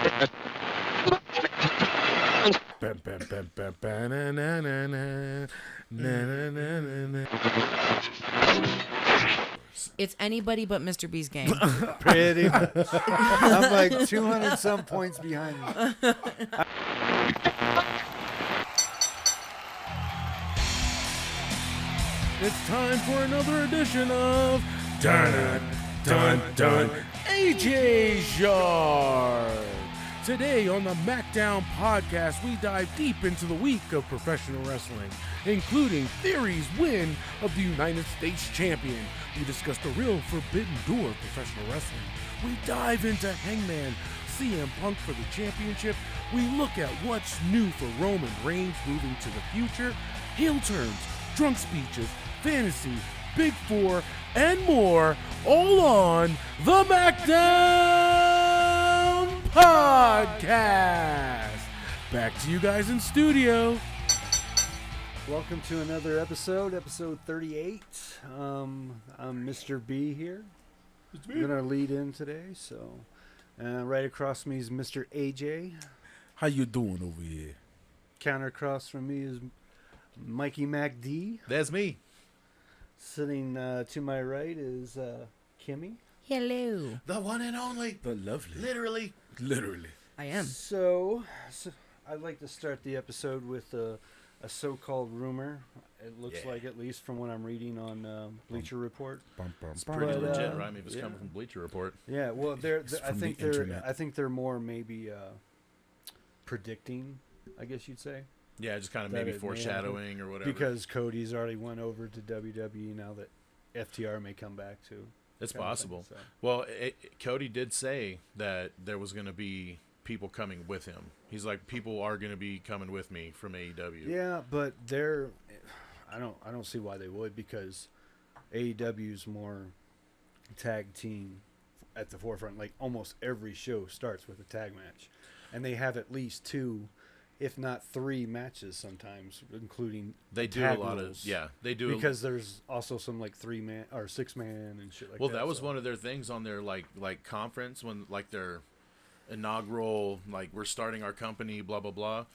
It's anybody but Mr. B's game. Pretty much. I'm like 200 some points behind you. It's time for another edition of Dun Dun Dun AJ's Yard. Today on the MACKDOWN Podcast, we dive deep into the week of professional wrestling, including Theory's win of the United States Champion. We discuss the real forbidden door of professional wrestling. We dive into Hangman, CM Punk for the championship. We look at what's new for Roman Reigns moving to the future, heel turns, drunk speeches, fantasy, Big Four, and more, all on the MACKDOWN Podcast. Back to you guys in studio. Welcome to another episode 38. I'm Mr. B here. I'm going to lead in today. So, right across me is Mr. AJ. How you doing over here? Counter across from me is Mikey MacD. That's me. Sitting to my right is Kimmy. Hello. The one and only. The lovely. Literally. I am. So I'd like to start the episode with a so-called rumor. It looks like, at least from what I'm reading on Bleacher Report. It's pretty legit, right? I mean, if it's coming from Bleacher Report. Yeah, well, I think they're more maybe predicting, I guess you'd say. Yeah, just kind of maybe foreshadowing or whatever. Because Cody's already went over to WWE now that FTR may come back too. It's possible. Well, Cody did say that there was going to be people coming with him. He's like, people are going to be coming with me from AEW. Yeah, but I don't see why they would, because AEW's more tag team at the forefront. Like almost every show starts with a tag match, and they have at least 2, if not 3 matches sometimes, including they do tag a lot rules. they do, because there's also some like 3-man or 6-man and shit like that. Well, that was one of their things on their like conference, when like their inaugural, like, we're starting our company, blah blah blah,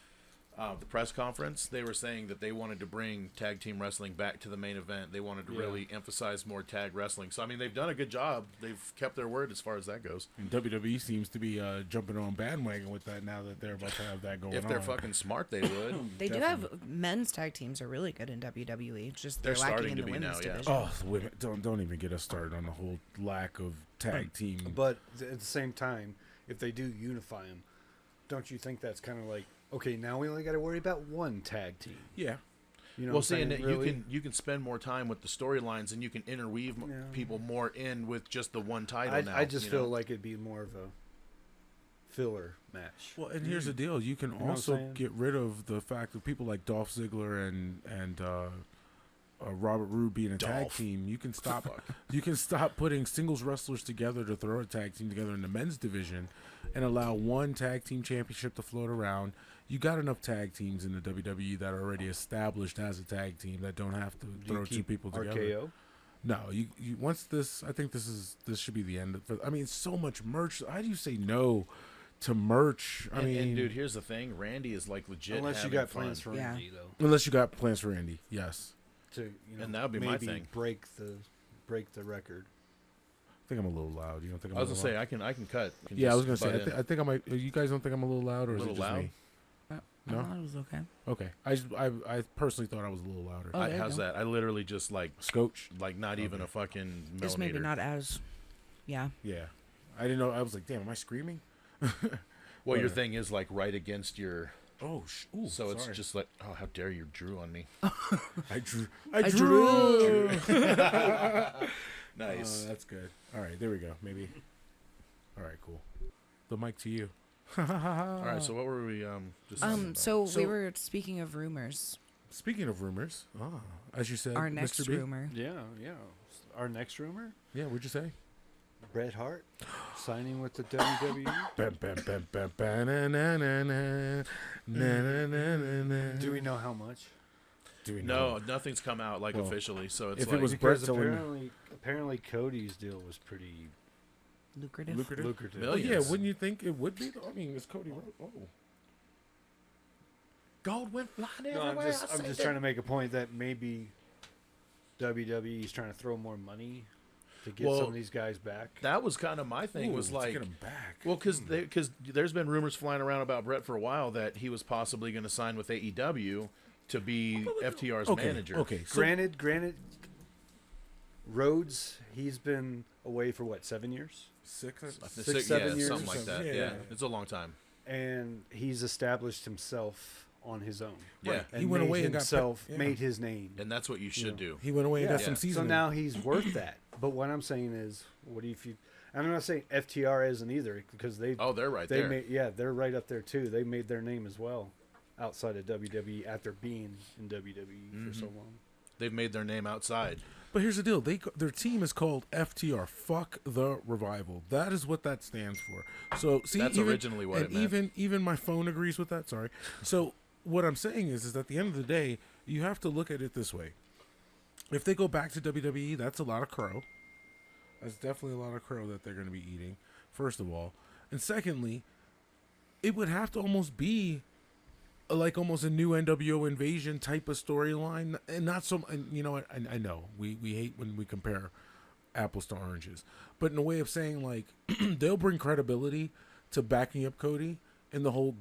the press conference. They were saying that they wanted to bring tag team wrestling back to the main event. They wanted to really emphasize more tag wrestling. So I mean, they've done a good job. They've kept their word as far as that goes. And WWE seems to be jumping on bandwagon with that now that they're about to have that going on. If they're fucking smart, they would. They do have men's tag teams are really good in WWE. Just They're lacking starting in to the be women's now, yeah. division. Oh, the women! Don't even get us started on the whole lack of tag team. But at the same time, if they do unify them, don't you think that's kind of like, okay, now we only got to worry about one tag team? Yeah. You know, well, seeing that you can spend more time with the storylines, and you can interweave people more in with just the one title. Now I just feel like it'd be more of a filler match. Well, and here's the deal: you can also get rid of the fact that people like Dolph Ziggler and Robert Roode being a tag team. You can stop. You can stop putting singles wrestlers together to throw a tag team together in the men's division, and allow one tag team championship to float around. You got enough tag teams in the WWE that are already established as a tag team that don't have to throw 2 people together. RKO? No, you once this. I think this should be the end. I mean, it's so much merch. How do you say no to merch? And dude, here's the thing: Randy is like legit. Unless you got plans for Randy, though. Unless you got plans for Randy, yes. And that would be my thing. Break the record. I think I'm a little loud. You don't think I'm I was gonna say I can cut. Yeah, I was gonna say I think I might. You guys don't think I'm a little loud, or is it just loud? me? No, I thought it was okay. Okay, I personally thought I was a little louder. How's that? I literally just like scotch, like not even a fucking millimeter. Just maybe not as, yeah. Yeah, I didn't know. I was like, damn, am I screaming? Well, your thing is like right against your. Oh, so sorry. It's just like, oh, how dare you drew on me? I drew. Nice. That's good. All right, there we go. Maybe. All right, cool. The mic to you. All right, so what were we so we were speaking of rumors. Speaking of rumors, as you said, our next Mr. B? rumor. Yeah. Our next rumor? Yeah, what'd you say? Bret Hart signing with the WWE. Do we know how much? No, nothing's come out officially. So it's if like, it was because Bret apparently Cody's deal was pretty Lucrative. Lucrative. Well, yeah, Millions. wouldn't you think it would be? Though? I mean, it's Cody Rhodes. Oh. Gold went flying No, I'm everywhere. just trying to make a point that maybe WWE is trying to throw more money to get some of these guys back. That was kind of my thing. Was to like, get him back. well, because there's been rumors flying around about Brett for a while that he was possibly going to sign with AEW to be FTR's manager. Okay, so Granted, Rhodes, he's been away for what, 7 years? 6, I think 6, 7 years something or like that. something. Yeah, Yeah. it's a long time. And he's established himself on his own. Yeah. And He went made away and got himself yeah. made his name. And that's what you should do. He went away and got some Yeah. season. So now he's worth that. But what I'm saying is, what do you feel? I'm not saying FTR isn't either, because they're right there. they're right up there too. They made their name as well outside of WWE after being in WWE for so long. They've made their name outside. But here's the deal: their team is called FTR. Fuck the Revival. That is what that stands for. So see, That's originally what and it meant. even my phone agrees with that. Sorry. So what I'm saying is at the end of the day, you have to look at it this way. If they go back to WWE, that's a lot of crow. That's definitely a lot of crow that they're going to be eating. First of all, and secondly, it would have to almost be like almost a new NWO invasion type of storyline, and not so. And you know what? I know we hate when we compare apples to oranges, but in a way of saying like they'll bring credibility to backing up Cody in the whole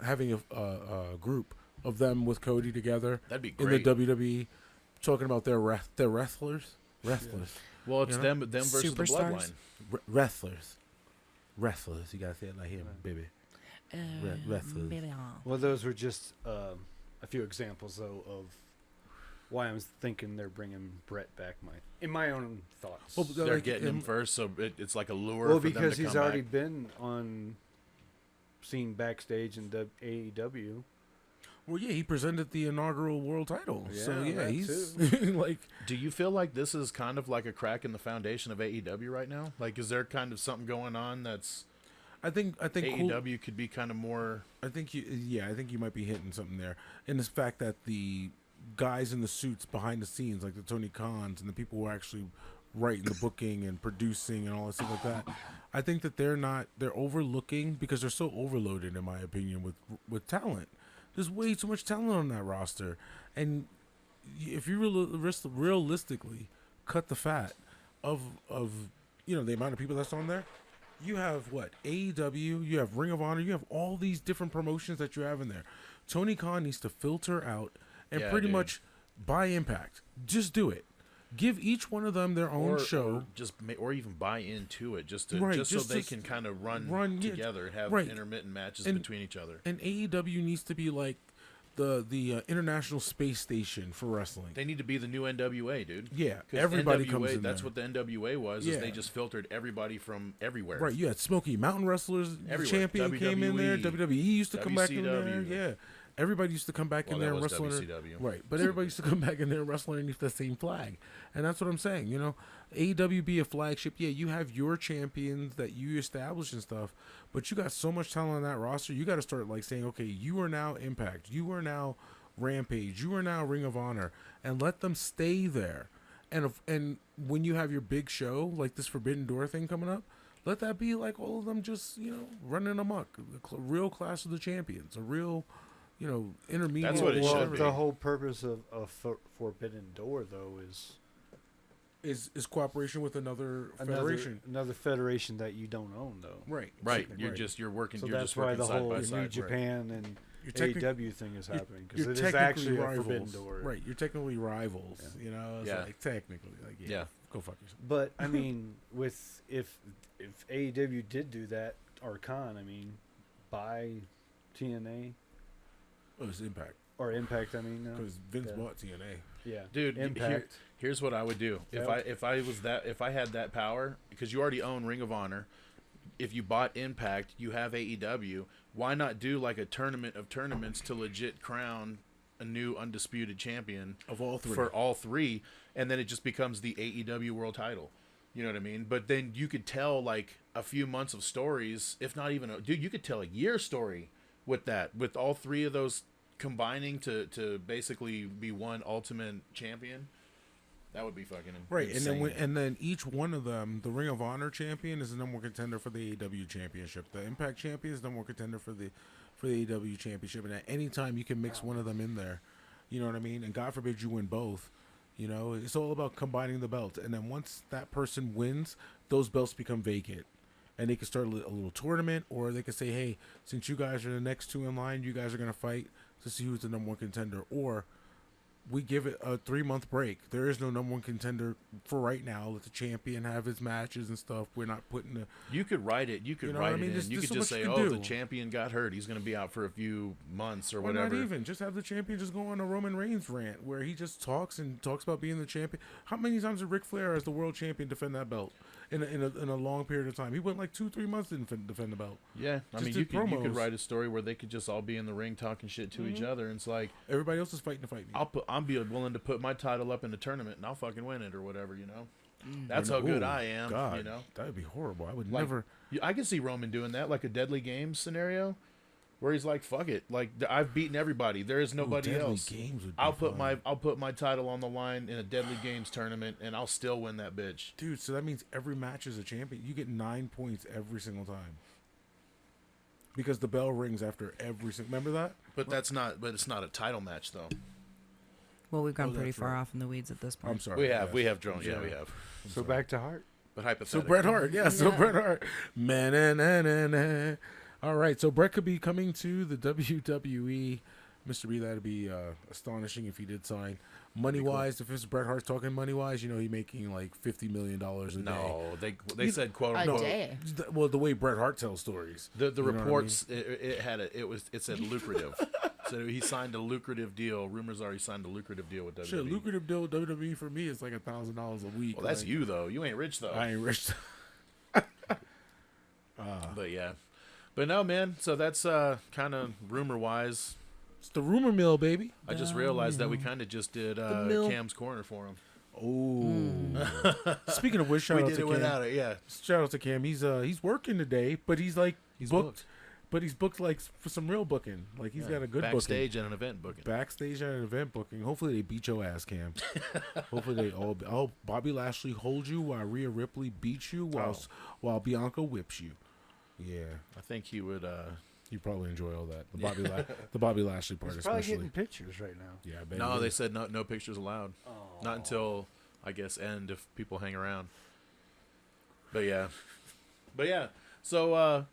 having a group of them with Cody together. That'd be in great. the WWE, talking about their wrestlers. Well, it's You know? them versus the Superstars? Bloodline. Wrestlers. You gotta say it like him, baby. Wrestlers. Well, those were just a few examples though of why I'm thinking they're bringing Brett back. In my own thoughts. Well, They're like, getting him first, so it's like a lure Well, for them because to he's come already back. been seen backstage in AEW. Well, yeah, he presented the inaugural world title. So Yeah, yeah, that he's like, Do you feel like this is kind of like a crack in the foundation of AEW right now? Like, is there kind of something going on that's I think AEW could be kind of more? I think you might be hitting something there. And the fact that the guys in the suits behind the scenes, like the Tony Khans and the people who are actually writing the booking and producing and all that stuff like that, I think that they're overlooking because they're so overloaded, in my opinion, with talent. There's way too much talent on that roster, and if you realistically cut the fat of the amount of people that's on there, you have what AEW, you have Ring of Honor, you have all these different promotions that you have in there. Tony Khan needs to filter out and pretty much buy Impact. Just do it. Give each one of them their own show, or even buy into it, just so they can kind of run together, have intermittent matches between each other. And AEW needs to be like the international space station for wrestling. They need to be the new NWA, dude. Yeah, 'Cause everybody NWA, comes in that's there. what the NWA was. Yeah. Is they just filtered everybody from everywhere. Right, you had Smoky Mountain Wrestlers, the Everywhere. champion came in there. WWE used to come back in there. WCW. Yeah, everybody used to come back in Well, there that and was wrestle. WCW. Right, but everybody used to come back in there and wrestle underneath the same flag, and that's what I'm saying. You know, AEW be a flagship. Yeah, you have your champions that you establish and stuff, but you got so much talent on that roster. You got to start like saying, okay, you are now Impact, you are now Rampage, you are now Ring of Honor, and let them stay there. And when you have your big show like this Forbidden Door thing coming up, let that be like all of them just running amok, a real Clash of the Champions, a real intermediate. That's what it should be. The whole purpose of Forbidden Door though is cooperation with another federation. another federation that you don't own though. Right. Right. You're working. So You're that's just why working the side whole by New side. Japan and You're technic- AEW thing is happening because You're it is technically actually a Forbidden rivals. Door. Right. You're technically rivals. It's Yeah. like technically like Yeah. go fuck yourself. But I mean, with if AEW did do that, or Khan, I mean, buy TNA Oh, it's Impact or Impact. I mean, because Vince yeah. bought TNA. Yeah, Dude, Impact. Here's what I would do Yep. if I had that power, because you already own Ring of Honor. If you bought Impact, you have AEW. Why not do like a tournament of tournaments to legit crown a new undisputed champion Of all three. for all three, and then it just becomes the AEW World Title. You know what I mean? But then you could tell like a few months of stories, if not even you could tell a year story with that, with all three of those combining to basically be one ultimate champion. That would be fucking Right, insane. and then each one of them, the Ring of Honor champion is the number one contender for the AEW championship. The Impact champion is the number one contender for the AEW championship. And at any time, you can mix one of them in there. You know what I mean? And God forbid you win both. You know, it's all about combining the belts. And then once that person wins, those belts become vacant. And they can start a little tournament, or they can say, hey, since you guys are the next two in line, you guys are going to fight to see who's the number one contender. Or we give it a 3-month break. There is no number one contender for right now. Let the champion have his matches and stuff. We're not putting the... You could write it. You could write it in. You could just say, the champion got hurt. He's going to be out for a few months or whatever. Not even. Just have the champion just go on a Roman Reigns rant where he just talks about being the champion. How many times did Ric Flair as the world champion defend that belt in a long period of time? He went like 2-3 months to defend the belt. Yeah. I mean, you could write a story where they could just all be in the ring talking shit to each other. And it's like... Everybody else is fighting to fight me. I'm willing to put my title up in the tournament and I'll fucking win it or whatever, you know? That's how good I am, God, you know? That would be horrible. I would like, never... I can see Roman doing that, like a Deadly Games scenario where he's like, fuck it. Like, I've beaten everybody. There is nobody else. Games would be I'll put my title on the line in a Deadly Games tournament and I'll still win that bitch. Dude, so that means every match is a champion. You get 9 points every single time. Because the bell rings after every single... Remember that? But it's not a title match, though. Well, we've gone pretty far off in the weeds at this point. I'm sorry. We have drawn. Yeah, we have. So back to Hart. But hypothetically. So Bret Hart, yeah. So Bret Hart, man. All right, so Bret could be coming to the WWE. Mr. B, that'd be astonishing if he did sign. Money wise, if it's Bret Hart talking money wise, you know, he's making like $50 million a day. No, they said quote a unquote. day. Well, the way Bret Hart tells stories. The reports it said lucrative. So he signed a lucrative deal. Rumors are he signed a lucrative deal with WWE. Shit, lucrative deal with WWE for me is like $1,000 a week. Well, that's you though. You ain't rich though. I ain't rich. But yeah, but no, man. So that's kind of rumor wise. It's the rumor mill, baby. I just realized that we kind of just did Cam's corner for him. Oh. Speaking of which, shout out to Cam. Without it, yeah. Shout out to Cam. He's working today, but he's booked. But he's booked like for some real booking. Like he's got a good backstage and an event booking. Backstage and an event booking. Hopefully they beat your ass, Cam. Hopefully they all. Oh, Bobby Lashley holds you while Rhea Ripley beats you while Bianca whips you. Yeah, I think he would. You probably enjoy all that. The Bobby Lashley part, He's probably especially. getting pictures right now. Yeah, I bet No, he they is. said no pictures allowed. Oh. Not until I guess end if people hang around. But yeah. So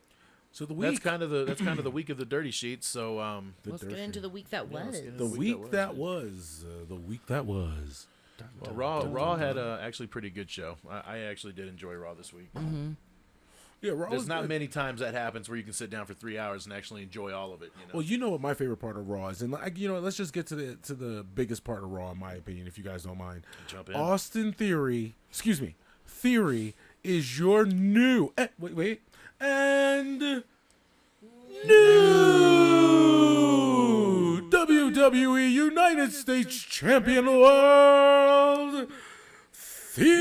So the week. that's kind of the week of the dirty sheets. So Let's get into the week that was. the week that was. The week that was. well, Raw had a actually pretty good show. I actually did enjoy Raw this week. Yeah, Raw There's was not good. many times that happens where you can sit down for 3 hours and actually enjoy all of it. You know? Well, you know what my favorite part of Raw is, and like, you know, let's just get to the biggest part of Raw, in my opinion, if you guys don't mind. Jump in. Austin Theory is your new and new WWE United States Champion of the World Theory.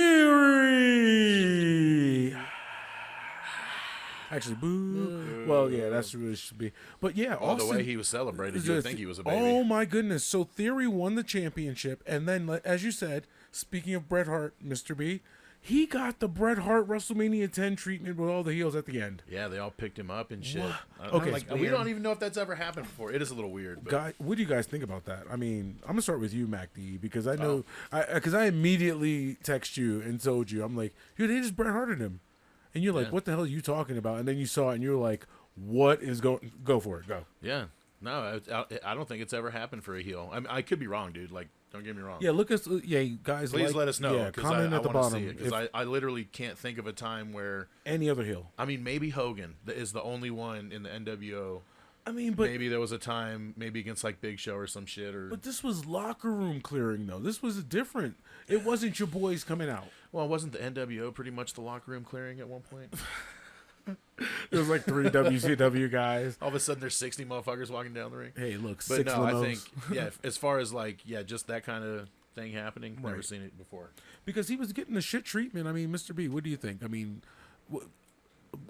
Actually, boo. Well, yeah, that's what it should be. But yeah, All the Austin, way he was celebrated, you would think he was a baby. Oh my goodness! So Theory won the championship, and then, as you said, speaking of Bret Hart, Mr. B, he got the Bret Hart WrestleMania 10 treatment with all the heels at the end. Yeah, they all picked him up and shit. Okay, we don't even know if that's ever happened before. It is a little weird. But Guy, what do you guys think about that? I mean, I'm gonna start with you, MACD, because I know, because I immediately text you and told you, I'm like, dude, they just Bret Harted him, and you're like, Yeah. what the hell are you talking about? And then you saw it, and you're like, what is going? Go for it, go. yeah, no, I don't think it's ever happened for a heel. I mean, I could be wrong, dude. Like, don't get me wrong. Yeah, look us, yeah, guys. Please like, let us know. Yeah, 'Cause comment I at the want to bottom. see it, because I literally can't think of a time where. Any other heel. I mean, maybe Hogan is the only one in the NWO. I mean, but Maybe there was a time, maybe against like Big Show or some shit, or But this was locker room clearing, though. This was different. It wasn't your boys coming out. well, wasn't the NWO pretty much the locker room clearing at one point? It was like 3 WCW guys. All of a sudden, there's 60 motherfuckers walking down the ring. Hey, look, But 6 no, I limos. think as far as like just that kind of thing happening, never Right. seen it before. Because he was getting the shit treatment. I mean, Mr. B, what do you think? I mean,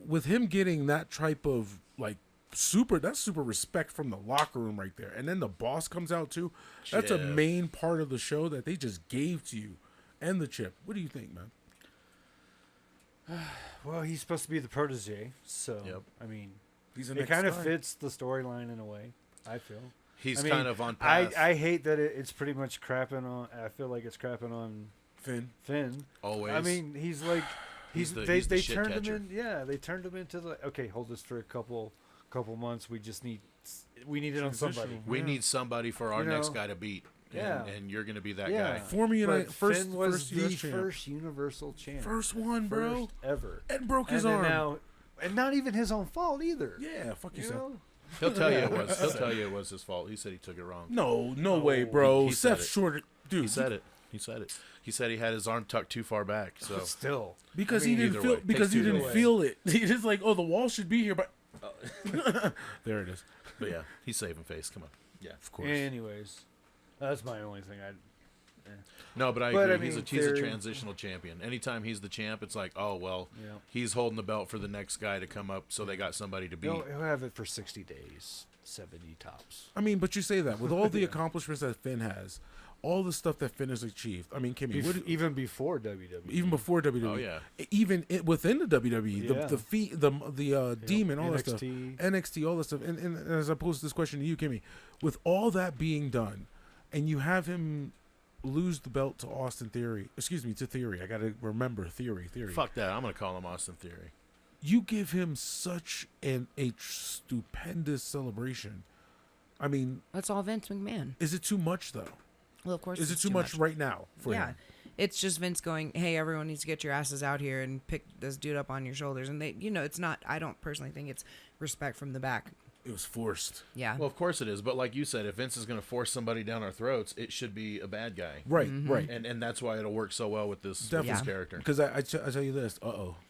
with him getting that type of like that's super respect from the locker room right there. And then the boss comes out too. That's a Yeah. main part of the show that they just gave to you. and the chip. What do you think, man? Well, he's supposed to be the protege, so Yep. I mean, He's the it next kind of guy. fits the storyline in a way. I feel. He's I mean, kind of on path. I hate that it's pretty much crapping on. I feel like it's crapping on Finn. Always. I mean, he's like He's the they shit turned catcher. him in. Yeah, they turned him into the okay. Hold this for a couple months. We need it on somebody. Transitional. We Yeah. need somebody for our You next know, guy to beat. yeah. And you're going to be that Yeah. guy. Former But United first Finn was first the US champ. first Universal champ. First one, bro. First ever. And broke his and arm. then now, and not even his own fault either. Yeah, fuck You yourself. know? He'll tell you it was. He'll tell you it was his fault. He said he took it wrong. No way, bro. he said Seth it. Short, dude. He said it. He said it. He said he had his arm tucked too far back. So But still, Because I mean, he didn't either feel way. because Takes he two didn't either way. feel it. He just like, oh, the wall should be here, but there it is. but yeah, he's saving face. Come on. Yeah. Of course. anyways, that's my only thing. No, but I But, agree. I mean, he's a they're- transitional champion. Anytime he's the champ, it's like, oh well, Yeah. he's holding the belt for the next guy to come up, so they got somebody to beat. He'll have it for 60 days, 70 tops. I mean, but you say that with all the accomplishments that Finn has, all the stuff that Finn has achieved. I mean, Kimmy, Even before WWE. even before WWE, Oh, yeah. even within the WWE, Yeah. the Demon, all that stuff, NXT. NXT, all that stuff. And as I pose this question to you, Kimmy, with all that being done, and you have him lose the belt to Austin Theory, to Theory. I got to remember Theory. Fuck that. I'm gonna call him Austin Theory. You give him such a stupendous celebration. I mean, That's all Vince McMahon. is it too much though? Well, of course. Is it it's too much right now for Yeah. him? It's just Vince going, hey, everyone needs to get your asses out here and pick this dude up on your shoulders. And they, it's not, I don't personally think it's respect from the back. It was forced. Yeah. Well, of course it is, but like you said, if Vince is gonna force somebody down our throats, it should be a bad guy. Right, Mm-hmm. right. And that's why it'll work so well with this Definitely. character. Because I tell you this.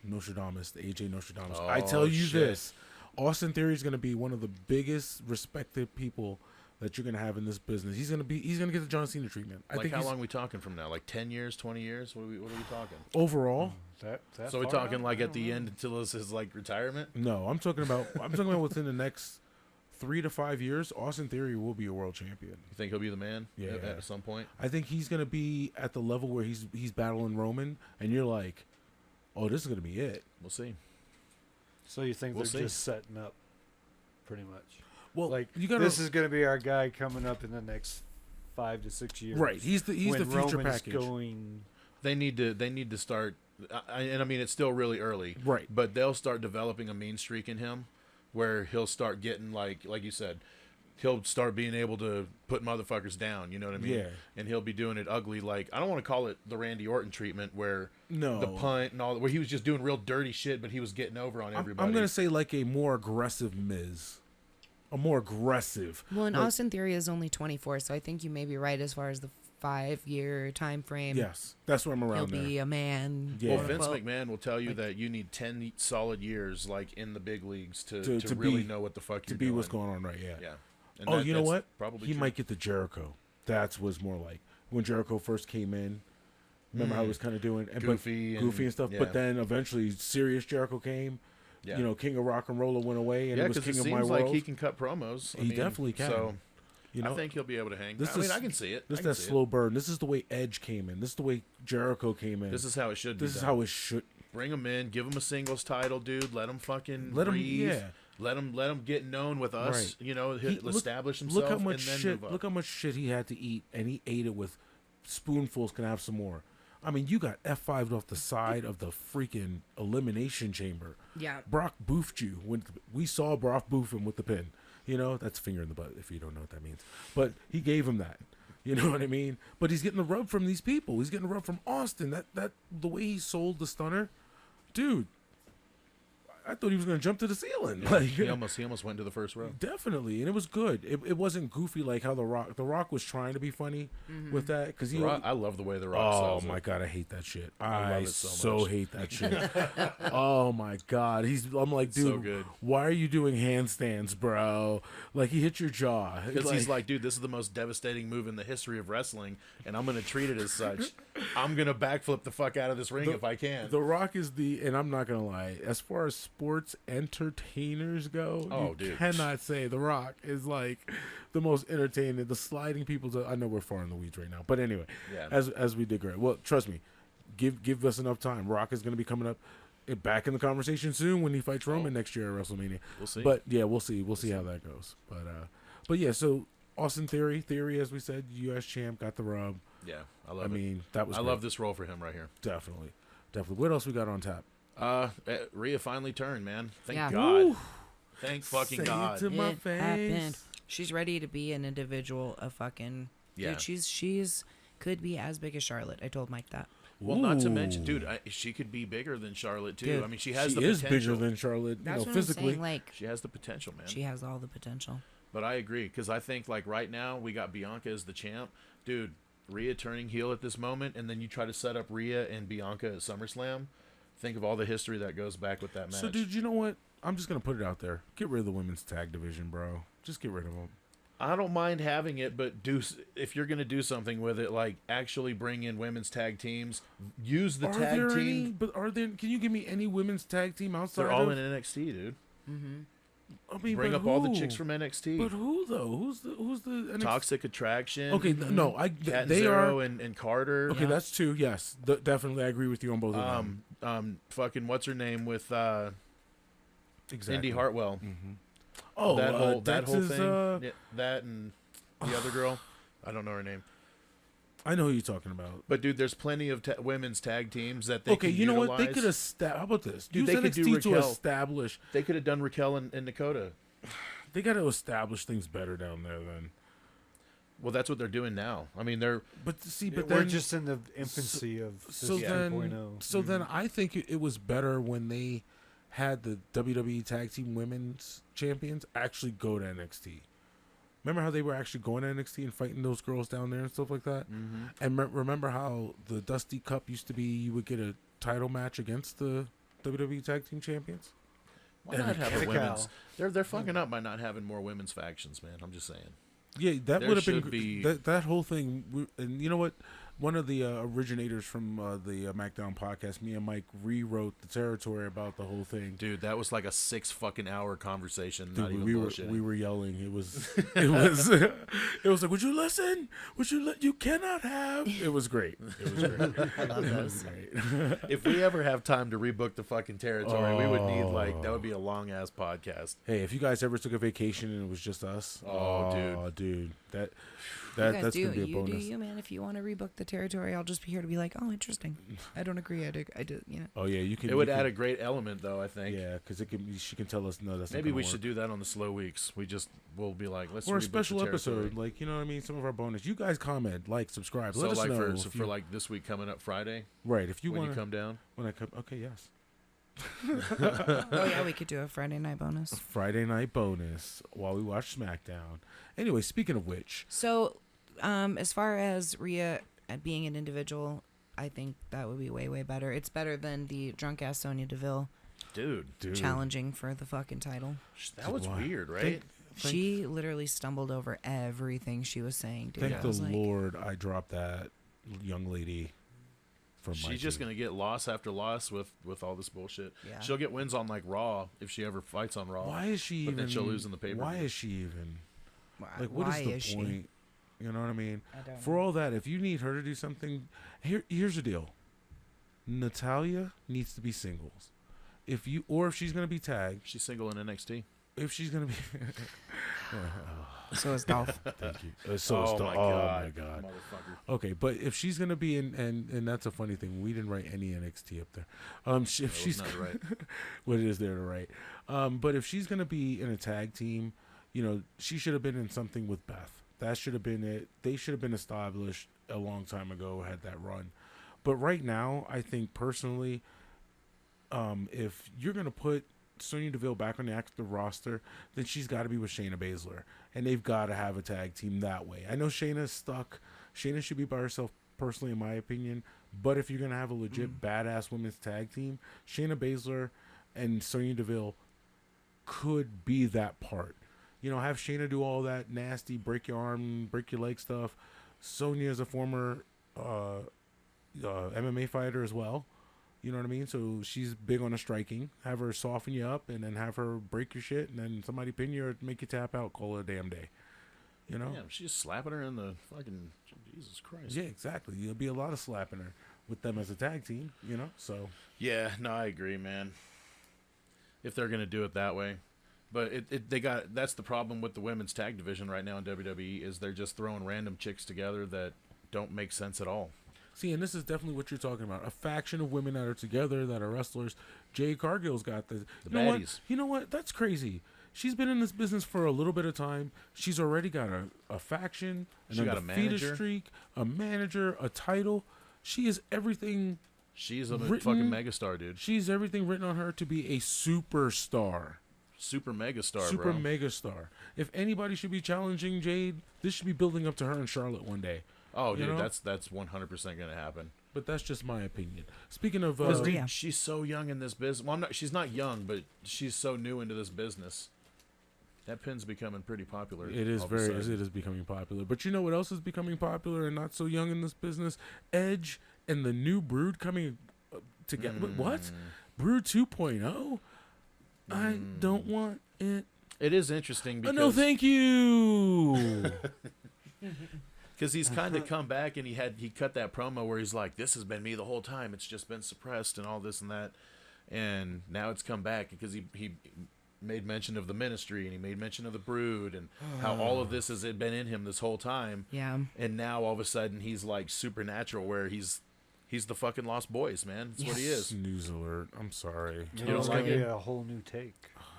Nostradamus, the AJ Nostradamus. I Oh, tell you shit. this. Austin Theory is going to be one of the biggest respected people that you're going to have in this business. He's going to get the John Cena treatment. I Like think how he's, long are we talking from now? Like 10 years, 20 years? What are we talking? overall. That So we're far talking out? like at the end until this is like retirement? No, I'm talking about within the next 3 to 5 years, Austin Theory will be a world champion. You think he'll be the man Yeah. at some point? I think he's going to be at the level where he's battling Roman, and you're like, oh, this is going to be it. We'll see. So you think We'll they're see. just setting up, pretty much? Well, Like you got this is going to be our guy coming up in the next 5 to 6 years. right. He's the when future Roman's package. going. They need to start, and I mean it's still really early, Right. But they'll start developing a mean streak in him, where he'll start getting like you said, he'll start being able to put motherfuckers down. You know what I mean? Yeah. And he'll be doing it ugly. Like I don't want to call it the Randy Orton treatment, where No. the punt and all, where he was just doing real dirty shit, but he was getting over on everybody. I'm going to say like a more aggressive Miz. A more aggressive. Well, and like- Austin Theory is only 24, so I think you may be right as far as the 5-year time frame. Yes, that's where I'm He'll around be there. a man. Yeah. Well, Vince quote. McMahon will tell you Like- that you need 10 solid years, like in the big leagues, to To really be- know what the fuck To you're be doing. what's going on right, yeah. Yeah. And Oh, you know that's what? Probably He true. might get the Jericho. That was more like when Jericho first came in. Remember how he was kind of doing Goofy goofy and stuff. yeah. But then eventually, serious Jericho came. Yeah. You know, King of Rock and Roller went away, and Yeah, he was because King it of My seems like World. he can cut promos. He definitely can. So You know, I think he'll be able to hang. This I mean, is- I can see it. this I is can that see slow burn. This is the way Edge came in. This is the way Jericho came in. This is how it should be. This is done. how it should. Bring him in, give him a singles title, dude. Let him fucking Let him- breathe. yeah. Let him get known with us. Right. You know, He- establish himself. Look how much and then shit. move up. Look how much shit he had to eat, and he ate it with spoonfuls. Can I have some more? I mean, you got F5'd off the side of the freaking elimination chamber. Yeah. Brock boofed you when we saw Brock boof him with the pin. You know, that's finger in the butt if you don't know what that means. But he gave him that. You know what I mean? But he's getting the rub from these people. He's getting the rub from Austin. That the way he sold the stunner, dude. I thought he was going to jump to the ceiling. Like, he almost went to the first row. definitely, and it was good. It wasn't goofy like how The Rock was trying to be funny with that because he. I love the way the Rock Oh sells my it. god, I hate that shit. I I love it so much. hate that shit. Oh my god, I'm like, dude, So good. why are you doing handstands, bro? Like he hit your jaw. Because he's like, dude, this is the most devastating move in the history of wrestling, and I'm gonna treat it as such. I'm gonna backflip the fuck out of this ring if I can. The Rock is and I'm not gonna lie, as far as sports entertainers go, Oh, dude. cannot say The Rock is like the most entertaining. The sliding people. I know we're far in the weeds right now, but anyway, Yeah. as we digress. Well, trust me, give us enough time. Rock is going to be coming up back in the conversation soon when he fights Roman next year at WrestleMania. We'll see. But yeah, we'll see how that goes. But yeah, so Austin Theory, as we said, U.S. champ, got the rub. Yeah, I love it. That was. I great. love this role for him right here. Definitely. What else we got on tap? Rhea finally turned, man. Thank Yeah. God. Woo. Thank fucking Say it God. to my It face. happened. She's ready to be an individual. A fucking Yeah. dude. She's could be as big as Charlotte. I told Mike that. Well, not to Ooh. mention, dude, she could be bigger than Charlotte too. Dude, I mean, she has She the is potential. bigger than Charlotte, That's what physically. I'm saying. Like She has the potential, man. she has all the potential. But I agree, because I think like right now we got Bianca as the champ, dude. Rhea turning heel at this moment, and then you try to set up Rhea and Bianca at SummerSlam. Think of all the history that goes back with that match. So, dude, you know what? I'm just gonna put it out there. Get rid of the women's tag division, bro. Just get rid of them. I don't mind having it, but if you're gonna do something with it, like actually bring in women's tag teams, use the tag team. Can you give me any women's tag team outside? They're all of, in NXT, dude. I mean, Bring but up all the who? chicks from NXT. But who though? Who's the NXT? Toxic Attraction. Okay, no, Cat they Zero are. and Carter. Okay, that's two. Yes, definitely, I agree with you on both of them. Fucking what's her name with Exactly. Indy Hartwell. Oh, that whole Texas, thing. Yeah, that and the other girl. I don't know her name. I know who you're talking about. But dude, there's plenty of women's tag teams that they Okay, can you know what? They utilize. could have. How about this? Dude, Use they could do NXT to Raquel. establish. They could have done Raquel and Dakota. They got to establish things better down there. Then, Well, that's what they're doing now. I mean, they're but see, Yeah, but we're then just in the infancy of this so then, 2.0. so then I think it was better when they had the WWE Tag Team Women's Champions actually go to NXT. Remember how they were actually going to NXT and fighting those girls down there and stuff like that? Mm-hmm. And remember how the Dusty Cup used to be you would get a title match against the WWE Tag Team Champions? why not have a Cow. women's? They're fucking up by not having more women's factions, man. I'm just saying. Yeah, that There would have should been be- that whole thing. And you know what? One of the originators from the MACKDOWN podcast, me and Mike rewrote the territory about the whole thing. Dude, that was like a 6-fucking-hour conversation. Dude, not even bullshitting. we were yelling. It was like, would you listen? You cannot have. It was great. It was great. I love those. If we ever have time to rebook the fucking territory, we would need that would be a long ass podcast. Hey, if you guys ever took a vacation and it was just us, dude, that's You guys gonna do be a you bonus. do you, man. If you want to rebook the territory, I'll just be here to be like, oh, interesting. I don't agree. I did. You know. Oh yeah, you can. It would add a great element, though. I think. Yeah, because she can tell us no. That's Maybe not we gonna should work. do that on the slow weeks. We'll be like, let's Or a rebook the special episode, territory. like, you know what I mean. Some of our bonus. You guys comment, like, subscribe. So Let us like know for if you- like this week coming up Friday, right. If you when want you come down. when I come, okay, yes. Oh yeah, we could do a Friday night bonus. Friday night bonus while we watch SmackDown. Anyway, speaking of which, So, as far as Rhea being an individual, I think that would be way, way better. It's better than the drunk ass Sonya Deville Dude, challenging for the fucking title. that was Why? weird, right? She literally stumbled over everything she was saying, dude. Thank I the was like, Lord I dropped that young lady from my She's just team. gonna get loss after loss with all this bullshit. Yeah. She'll get wins on like Raw if she ever fights on Raw. Why is she But even? then she'll lose in the pay-per-view. Why is she even? Like, why what is the she? point? You know what I mean? I don't For know. all that, if you need her to do something, here's the deal. Natalia needs to be singles. If she's gonna be tagged, She's single in NXT. if she's gonna be, So is golf. thank you. Oh my Oh god, my god. motherfucker. Okay, but if she's gonna be in, and that's a funny thing, we didn't write any NXT up there. If That was she's not right. what it is there to write. But if she's gonna be in a tag team, she should have been in something with Beth. That should have been it. They should have been established a long time ago. Had that run, but right now, I think personally, if you're gonna put Sonya Deville back on the active roster, then she's got to be with Shayna Baszler, and they've got to have a tag team that way. I know Shayna's stuck. Shayna should be by herself, personally, in my opinion. But if you're gonna have a legit badass women's tag team, Shayna Baszler and Sonya Deville could be that part. Have Shayna do all that nasty break your arm, break your leg stuff. Sonya is a former MMA fighter as well. You know what I mean? So she's big on the striking. Have her soften you up, and then have her break your shit, and then somebody pin you or make you tap out. Call it a damn day. You know? Yeah, she's slapping her in the fucking Jesus Christ. Yeah, exactly. There'll be a lot of slapping her with them as a tag team. You know? So Yeah, no, I agree, man. If they're gonna do it that way, but that's the problem with the women's tag division right now in WWE is they're just throwing random chicks together that don't make sense at all. see, and this is definitely what you're talking about. A faction of women that are together, that are wrestlers. Jade Cargill's got the baddies. You know what? That's crazy. She's been in this business for a little bit of time. She's already got a faction, an She got a undefeated manager. streak, a manager, a title. She is everything. She's a Written- fucking megastar, dude. She's everything written on her to be a superstar. Super megastar, Super bro. megastar. If anybody should be challenging Jade, this should be building up to her in Charlotte one day. Oh, You dude, know? that's 100% gonna happen. But that's just my opinion. Speaking of, Because yeah. she's so young in this business. Well, she's not young, but she's so new into this business. That pin's becoming pretty popular. it is all of a very, sudden. it is becoming popular. But you know what else is becoming popular and not so young in this business? Edge and the new Brood coming together. What? Brood 2.0? I don't want it. It is interesting because No, thank you. because he's kind of come back and he cut that promo where he's like, "This has been me the whole time. It's just been suppressed and all this and that," and now it's come back because he made mention of the ministry and he made mention of the Brood and how all of this has been in him this whole time. Yeah. And now all of a sudden he's like supernatural where he's the fucking Lost Boys, man. That's what he is. Snooze alert. I'm sorry. You don't know, it's like gonna be it? a whole new take.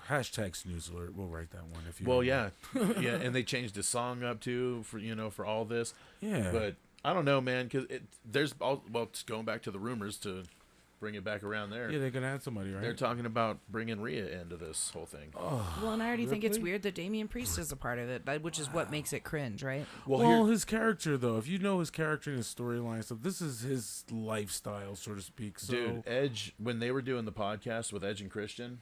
Hashtag snooze alert. We'll write that one if you. Well, don't yeah, yeah, and they changed his song up too for all this. Yeah. But I don't know, man, because there's all it's going back to the rumors to bring it back around there. Yeah, they're gonna add somebody, right? They're talking about bringing Rhea into this whole thing. Well, and I already think it's Ripley? weird that Damian Priest is a part of it, which is what makes it cringe, right? Well, his character, though, if you know his character and his storyline stuff, this is his lifestyle, so to speak. So, Dude, Edge, when they were doing the podcast with Edge and Christian,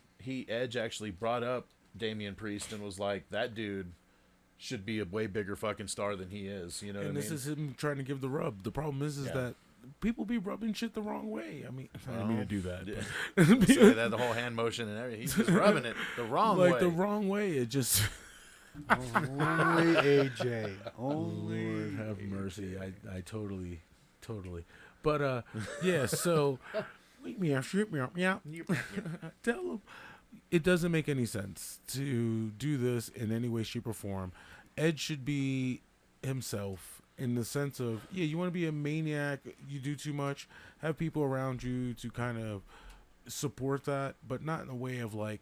Edge actually brought up Damian Priest and was like, that dude should be a way bigger fucking star than he is. You know what I and mean? this is him trying to give the rub. The problem is Yeah. that people be rubbing shit the wrong way. I mean, I didn't mean to do that. Yeah. but- Say that, the whole hand motion and everything. He's just rubbing it the wrong way. like the wrong way. It just. Only AJ. Only. Lord have mercy. I totally. But yeah. So, wake me up, shoot me up, yeah. Tell him it doesn't make any sense to do this in any way, shape, or form. Edge should be himself in the sense of, yeah, you want to be a maniac, you do too much, have people around you to kind of support that, but not in a way of like,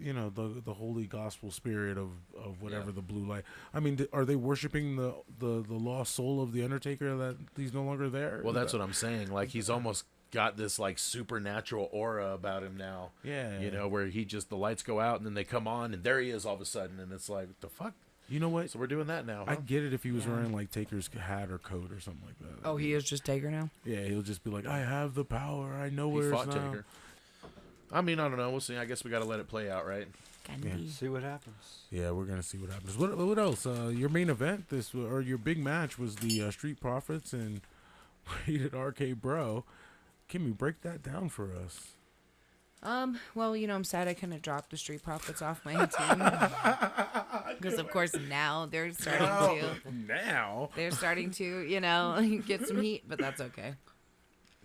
you know, the holy gospel spirit of whatever Yeah. the blue light. I mean, are they worshiping the lost soul of the Undertaker that he's no longer there? Well, that's what I'm saying. Like, he's almost got this like supernatural aura about him now. Yeah. You know, where the lights go out and then they come on and there he is all of a sudden and it's like, what the fuck? You know what? So we're doing that now, huh? I get it if he was Yeah. wearing like Taker's hat or coat or something like that. Oh, he is just Taker now? Yeah, he'll just be like, I have the power. I know He where fought it's now. Taker. I mean, I don't know. We'll see. I guess we got to let it play out, right? Candy. See what happens. Yeah, we're gonna see what happens. What else? Your main event or your big match was the Street Profits and Rated RK Bro. Kimmy, break that down for us. Well, you know, I'm sad I couldn't drop the Street Profits off my team. Because, of course, now they're starting to, you know, get some heat, but that's okay.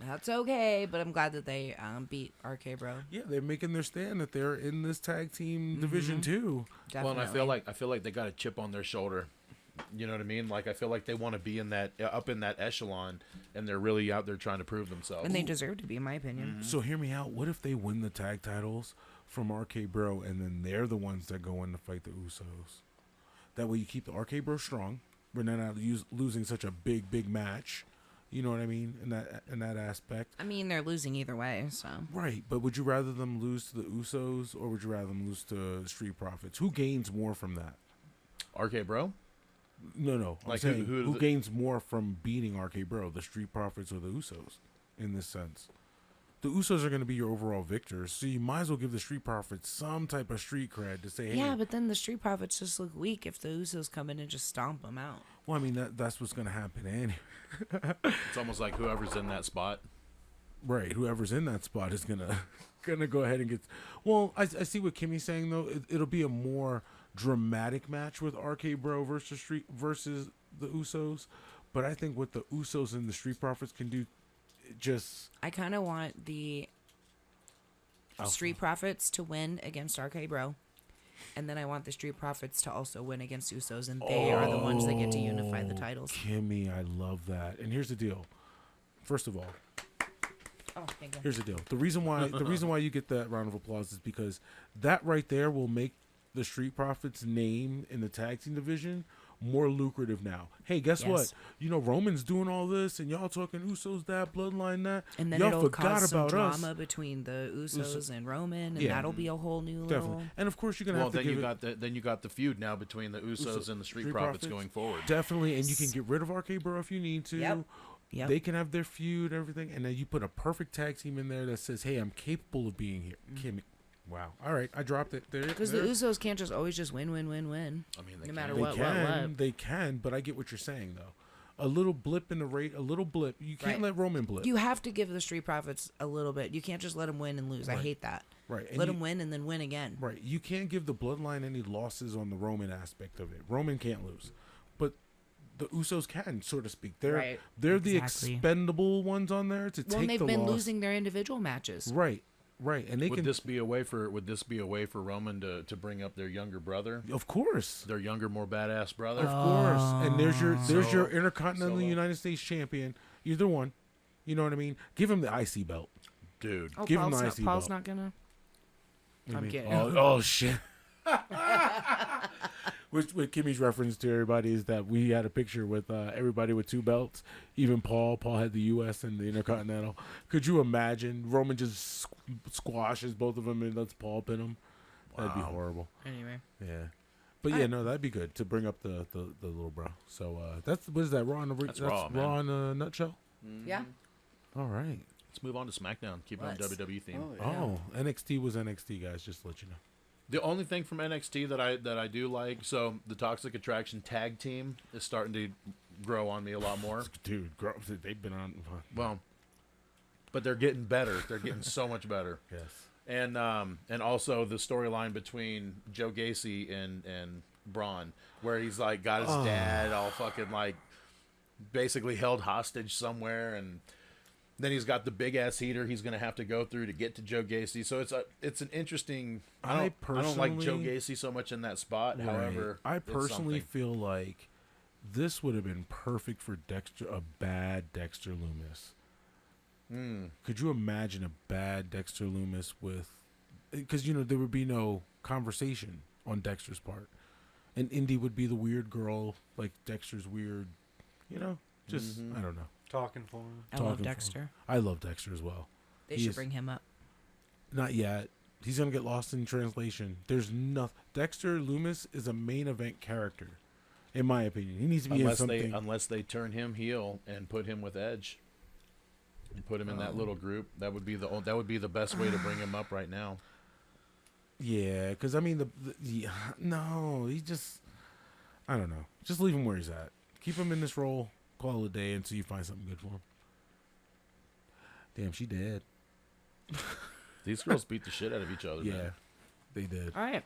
That's okay, but I'm glad that they beat RK Bro. Yeah, they're making their stand that they're in this tag team division too. Definitely. Well, and I feel like they got a chip on their shoulder. You know what I mean? Like, I feel like they want to be in that up in that echelon, and they're really out there trying to prove themselves. And they deserve to be, in my opinion. So hear me out. What if they win the tag titles from RK Bro, and then they're the ones that go in to fight the Usos? That way you keep the RK Bro strong. We're not losing such a big match. You know what I mean? In that aspect. I mean, they're losing either way, so. Right, but would you rather them lose to the Usos, or would you rather them lose to Street Profits? Who gains more from that? RK Bro? No. I'm Like, saying, who who gains more from beating RK Bro, the Street Profits or the Usos, in this sense? The Usos are going to be your overall victors, so you might as well give the Street Profits some type of street cred to say, hey. Yeah, but then the Street Profits just look weak if the Usos come in and just stomp them out. Well, I mean, that's what's going to happen anyway. It's almost like whoever's in that spot. Right, whoever's in that spot is gonna go ahead and get. Well, I see what Kimmy's saying though. It'll be a more dramatic match with RK Bro versus the Usos, but I think what the Usos and the Street Profits can do, I kind of want the Street Profits to win against RK Bro, and then I want the Street Profits to also win against Usos, and they are the ones that get to unify the titles. Kimmy, I love that. And here's the deal. First of all, Thank you. here's the deal. The reason why you get that round of applause is because that right there will make the Street Profits' name in the tag team division more lucrative now. Hey, guess what? You know, Roman's doing all this, and y'all talking Usos that, Bloodline that. And then y'all it'll forgot cause some about drama us. between the Usos and Roman, and Yeah. that'll be a whole new Definitely. little... And of course, you're gonna have to then you got the feud now between the Usos and the Street Profits going forward. Definitely, and you can get rid of RK Bro if you need to. Yep. They can have their feud and everything, and then you put a perfect tag team in there that says, "Hey, I'm capable of being here." Kimmy, wow. All right, I dropped it there. Because the Usos can't just always just win. I mean, No matter They what. They can, but I get what you're saying though. A little blip in the rate, a little blip. You can't let Roman blip. You have to give the Street Profits a little bit. You can't just let them win and lose. I hate that. Right. And Let them win and then win again. Right. You can't give the Bloodline any losses on the Roman aspect of it. Roman can't lose, but the Usos can, so to speak. They're the expendable ones on there to take the loss. Well, they've been losing their individual matches. Right. And they would can. This be a way for Roman to bring up their younger brother? Of course. Their younger, more badass brother. Of course. And there's your Intercontinental United States champion. Either one. You know what I mean? Give him the IC belt. Dude. Give him the IC belt. Paul's not gonna. I'm kidding. Oh shit. What Kimmy's reference to everybody is that we had a picture with everybody with 2 belts. Even Paul. Paul had the U.S. and the Intercontinental. Could you imagine Roman just squashes both of them and lets Paul pin them? Wow. That'd be horrible. Anyway. Yeah. But yeah, no, that'd be good to bring up the little bro. So that's what is that Raw in a nutshell? Mm-hmm. Yeah. All right. Let's move on to SmackDown. Keep on WWE theme. NXT was NXT, guys. Just to let you know. The only thing from NXT that I do like, so the Toxic Attraction tag team is starting to grow on me a lot more. Dude, they've been on. Well, but they're getting better. They're getting so much better. Yes. And also the storyline between Joe Gacy and Braun, where he's like got his dad all fucking like basically held hostage somewhere, and then he's got the big ass heater he's gonna have to go through to get to Joe Gacy. So it's an interesting. I don't like Joe Gacy so much in that spot. Right. However, I personally feel like this would have been perfect for a bad Dexter Lumis. Could you imagine a bad Dexter Lumis because there would be no conversation on Dexter's part, and Indy would be the weird girl, like Dexter's weird, I don't know. Talking for him. I love Dexter. I love Dexter as well. They should bring him up. Not yet. He's gonna get lost in translation. There's nothing. Dexter Lumis is a main event character, in my opinion. He needs to be in something. Unless they turn him heel and put him with Edge. And put him in that little group. That would be the best way to bring him up right now. Yeah, because I mean he just I don't know. Just leave him where he's at. Keep him in this role. Call it a day until you find something good for him. Damn, she dead. These girls beat the shit out of each other. Yeah, man. they did. All right.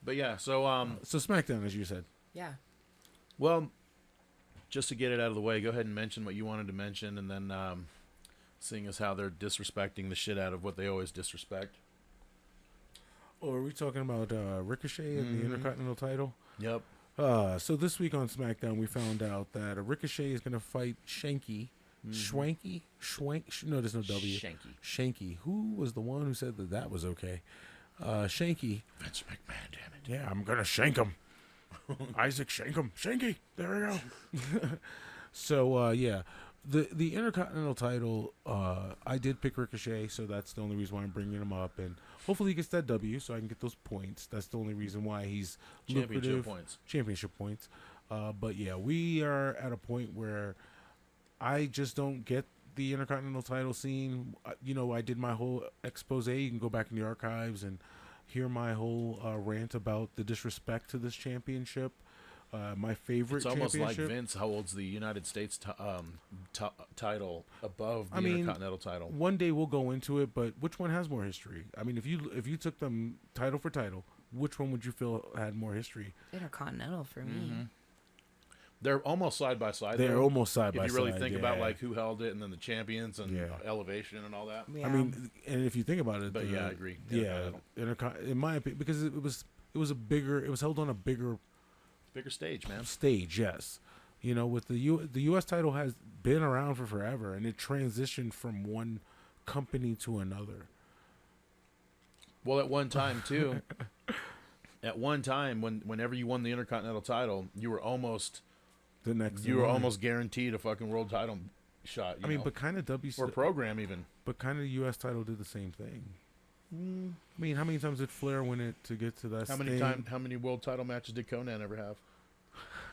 But yeah, so so SmackDown, as you said. Yeah. Well, just to get it out of the way, go ahead and mention what you wanted to mention, and then seeing as how they're disrespecting the shit out of what they always disrespect. Or are we talking about Ricochet and the Intercontinental title? Yep. So this week on SmackDown, we found out that Ricochet is going to fight Shanky. Schwanky? No, there's no W. Shanky. Who was the one who said that was okay? Shanky. Vince McMahon, damn it. Yeah, I'm going to shank him. Isaac, shank him. Shanky. There we go. So, yeah. The Intercontinental title, I did pick Ricochet, so that's the only reason why I'm bringing him up. And hopefully he gets that W so I can get those points. That's the only reason why he's lucrative. Championship points. But yeah, we are at a point where I just don't get the Intercontinental title scene. I did my whole expose. You can go back in the archives and hear my whole rant about the disrespect to this championship. My favorite It's almost like championship. Vince holds the United States title above the Intercontinental title. One day we'll go into it, but which one has more history? I mean, if you took them title for title, which one would you feel had more history? Intercontinental for me. Mm-hmm. They're almost side by side. They're though, almost side by if side. you really think about yeah. like who held it, and then the champions and Yeah. elevation and all that. Yeah. I mean, and if you think about it, But yeah, I agree. Yeah, in my opinion, because it was held on a bigger Stage, man. stage. Yes, you know, with the U.S. title has been around for forever, and it transitioned from one company to another. Well, at one time too. At one time, whenever you won the Intercontinental title, you were almost guaranteed a fucking world title shot. I mean, but kind of WC or program even. But kind of the U.S. title did the same thing. I mean, how many times did Flair win it to get to that? How many world title matches did Conan ever have?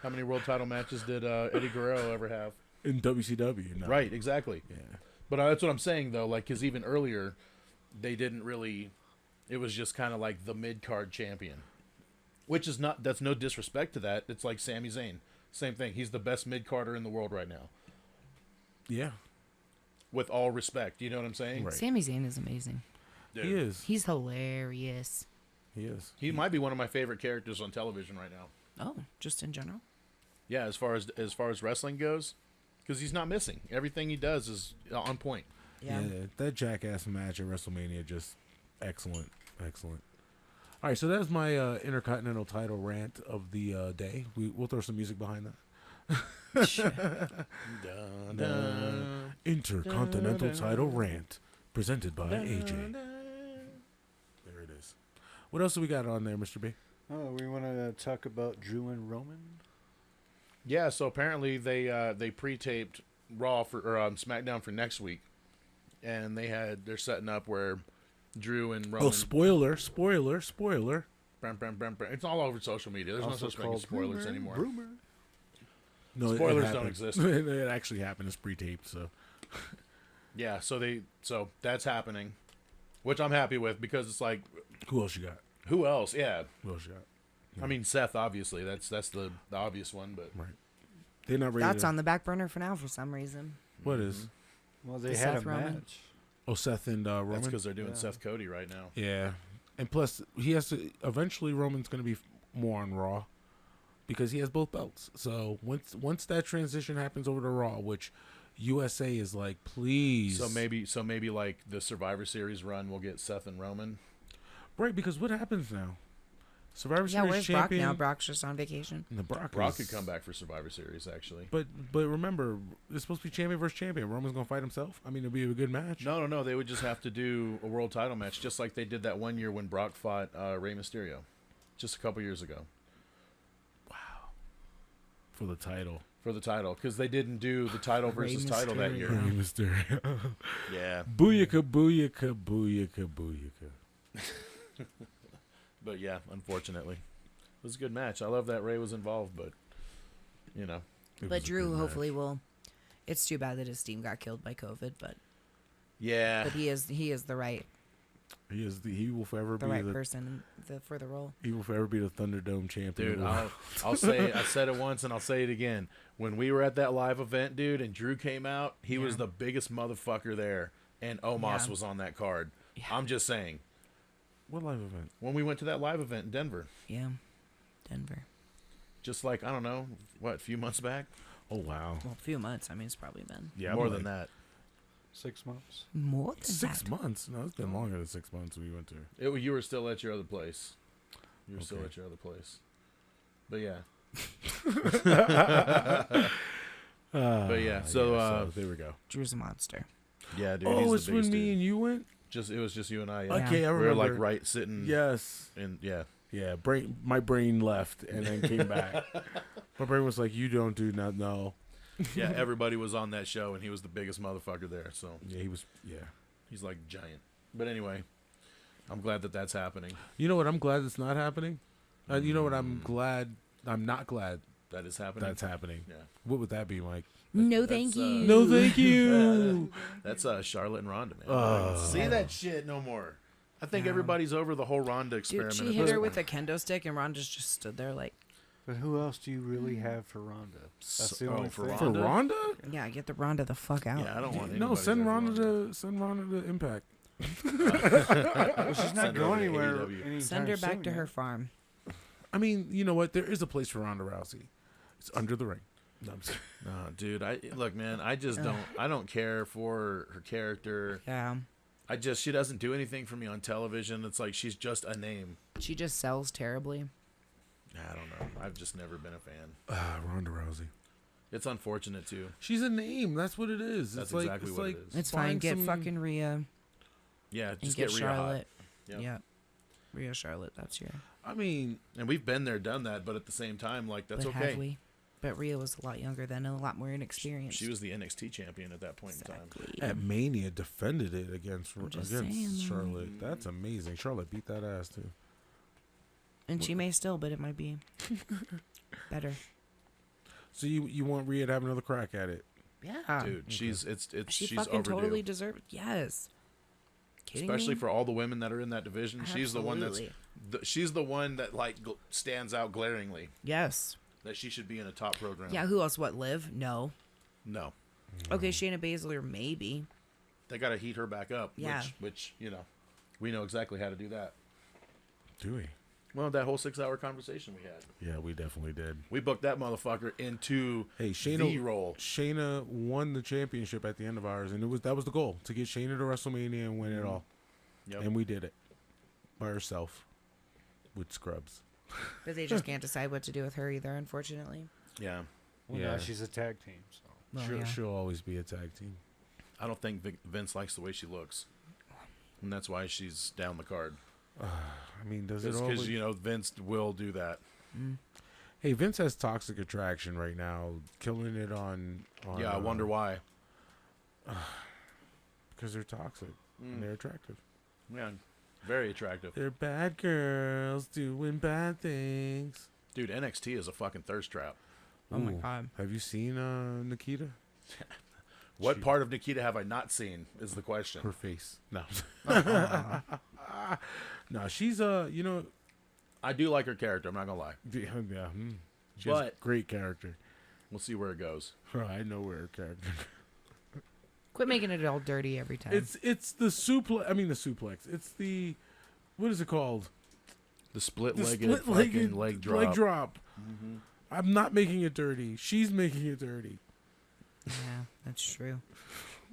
How many world title matches did Eddie Guerrero ever have? In WCW? No. Right, exactly. Yeah. But that's what I'm saying though. Like, because even earlier, they didn't really. It was just kind of like the mid card champion, which is not. That's no disrespect to that. It's like Sami Zayn. Same thing. He's the best mid carder in the world right now. Yeah. With all respect, you know what I'm saying? Right. Sami Zayn is amazing. Dude, He is. He's hilarious. He is. He might be one of my favorite characters on television right now. Oh, just in general? Yeah, as far as wrestling goes, because he's not missing. Everything he does is on point. Yeah. That jackass match at WrestleMania, just excellent. Excellent. All right, so that's my Intercontinental title rant of the day. We'll throw some music behind that. Dun, dun. Intercontinental title rant presented by AJ. There it is. What else do we got on there, Mr. B? Oh, we want to talk about Drew and Roman. Yeah, so apparently they pre-taped Raw or SmackDown for next week, and they're setting up where Drew and Roman. Oh, spoiler! Brum, brum, brum, brum. It's all over social media. There's Also no such thing as called spoilers anymore. Rumor. No, Spoilers it don't happened. exist. It actually happened. It's pre-taped, so Yeah, so that's happening, which I'm happy with because it's like, who else you got? who else? Yeah, Who else you got? I mean Seth, obviously. That's the obvious one, but Right. They're not ready. That's on the back burner for now for some reason. What is? Well, they The had Seth a Roman. match. Oh, Seth and Roman. that's because they're doing Yeah. Seth Cody right now. Yeah, and plus he has to. Eventually, Roman's going to be more on Raw because he has both belts. So once that transition happens over to Raw, which USA is like, please. So maybe like the Survivor Series run will get Seth and Roman. Right, because what happens now? Survivor Yeah, Series where's champion. Brock now? Brock's just on vacation. And the Brock Brock could come back for Survivor Series, actually. But remember, it's supposed to be champion versus champion. Roman's gonna fight himself. I mean, it'll be a good match. No. They would just have to do a world title match, just like they did that one year when Brock fought Rey Mysterio, just a couple years ago. For the title. For the title, because they didn't do the title Rey versus title that year. Mysterio. Rey Mysterio. Yeah, Booyaka, booyaka, booyaka, booyaka. but yeah, unfortunately, it was a good match. I love that Rey was involved, but you know, It was But a Drew good hopefully match. will. It's too bad that his team got killed by COVID, but yeah, he is the right He will forever be person for the role. He will forever be the Thunderdome champion. dude. I'll say I said it once and I'll say it again. When we were at that live event, dude, and Drew came out, he was the biggest motherfucker there, and Omos Yeah. was on that card. Yeah. I'm just saying. What live event? When we went to that live event in Denver, Yeah, Denver. just like I don't know, a few months back, Oh wow. Well, a few months. I mean, it's probably been Yeah, more I'm than like, that. 6 months. more than 6 that. months. No, it's been longer than 6 months. We went to. You were still at your other place. You were still Okay. at your other place. But yeah. But yeah, so there we go. Drew's a monster. yeah, dude. Oh, he's it's the when biggest me dude. and you went. It was just you and I. Yeah. Okay, I We remember. were like right sitting. Yes. And yeah. Yeah. My brain left and then came back. My brain was like, "You don't do not know." Yeah, everybody was on that show, and he was the biggest motherfucker there. So Yeah, he was. Yeah. he's like giant. But anyway, I'm glad that that's happening. You know what? I'm glad it's not happening. You know what? I'm glad. I'm not glad That is happening. that's happening. Yeah, What would that be, Mike? No, that's, thank you. No, thank you. that's Charlotte and Ronda, man. Oh. See that shit no more. I think Yeah. everybody's over the whole Ronda Dude, experiment. she at hit this her with point. a kendo stick, and Ronda's just stood there like, But who else do you really have for Ronda? That's the So- only for thing. For Ronda? Yeah, get the Ronda the fuck out. Yeah, I don't want No, anybody send there for Ronda to Impact. Well, she's Send not her over going to anywhere. AEW. Anytime Send her back soon, to man. her farm. I mean, you know what? There is a place for Ronda Rousey. It's under the ring. No, I'm sorry. No, dude. Look, man. I just don't. I don't care for her character. Yeah. She doesn't do anything for me on television. It's like she's just a name. She just sells terribly. I don't know. I've just never been a fan. Ronda Rousey. It's unfortunate too. She's a name. That's what it is. That's it's like, exactly it's what like it is. It's fine. find Get some- fucking Rhea Yeah, and just get get Rhea Charlotte. Yep. Yeah. Rhea Charlotte. That's your. I mean, hot. And we've been there, done that, but at the same time, like that's but okay. have we? But Rhea was a lot younger then and a lot more inexperienced. She was the NXT champion at that point in time. exactly. at Mania defended it against I'm just saying, though. Charlotte. That's amazing. Charlotte beat that ass too. And she may still, but it might be better. So you want Rhea to have another crack at it? Yeah. Dude, She she's fucking overdue. totally deserved. Yes. Kidding Especially me? for all the women that are in that division. She's the one that's Absolutely. she's the one that like stands out glaringly Yes. that she should be in a top program. Yeah. Who else? What? Liv? No. No. Okay, Shayna Baszler maybe. They got to heat her back up, Yeah. which, you know, we know exactly how to do that. Do we? Well, that whole 6-hour conversation we had. Yeah, we definitely did. We booked that motherfucker into Hey, the Shayna role. Shayna won the championship at the end of ours, and that was the goal, to get Shayna to WrestleMania and win it all. Yep. And we did it by herself with scrubs. But they just can't decide what to do with her either, unfortunately. Yeah. Well, Yeah. now she's a tag team. So. Well, yeah. She'll always be a tag team. I don't think Vince likes the way she looks. And that's why she's down the card. I mean, does it Because, always... you know, Vince will do that. Hey, Vince has Toxic Attraction right now, killing it on Yeah, I wonder why. because they're toxic and they're attractive. Yeah, very attractive. They're bad girls doing bad things. Dude, NXT is a fucking thirst trap. Oh my Ooh. God. Have you seen Nikita? What part of Nikita have I not seen is the question. Her face. No. No, she's you know, I do like her character, I'm not going to lie. yeah. She has But- great character. We'll see where it goes. I know where her character. Quit making it all dirty every time. It's the suplex. I mean the suplex. It's the what is it called? The split-legged, split-legged fucking leg drop. Leg drop. I'm not making it dirty. She's making it dirty. Yeah, that's true.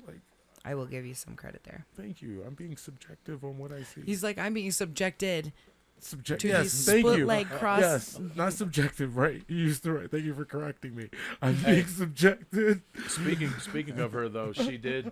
Like, I will give you some credit there. thank you. I'm being subjective on what I see. He's like, I'm being subjected Subjective. to Yes, these thank split you. leg cross. Yes, not subjective. Right, you used the right. Thank you for correcting me. I'm being subjected. Speaking of her though, she did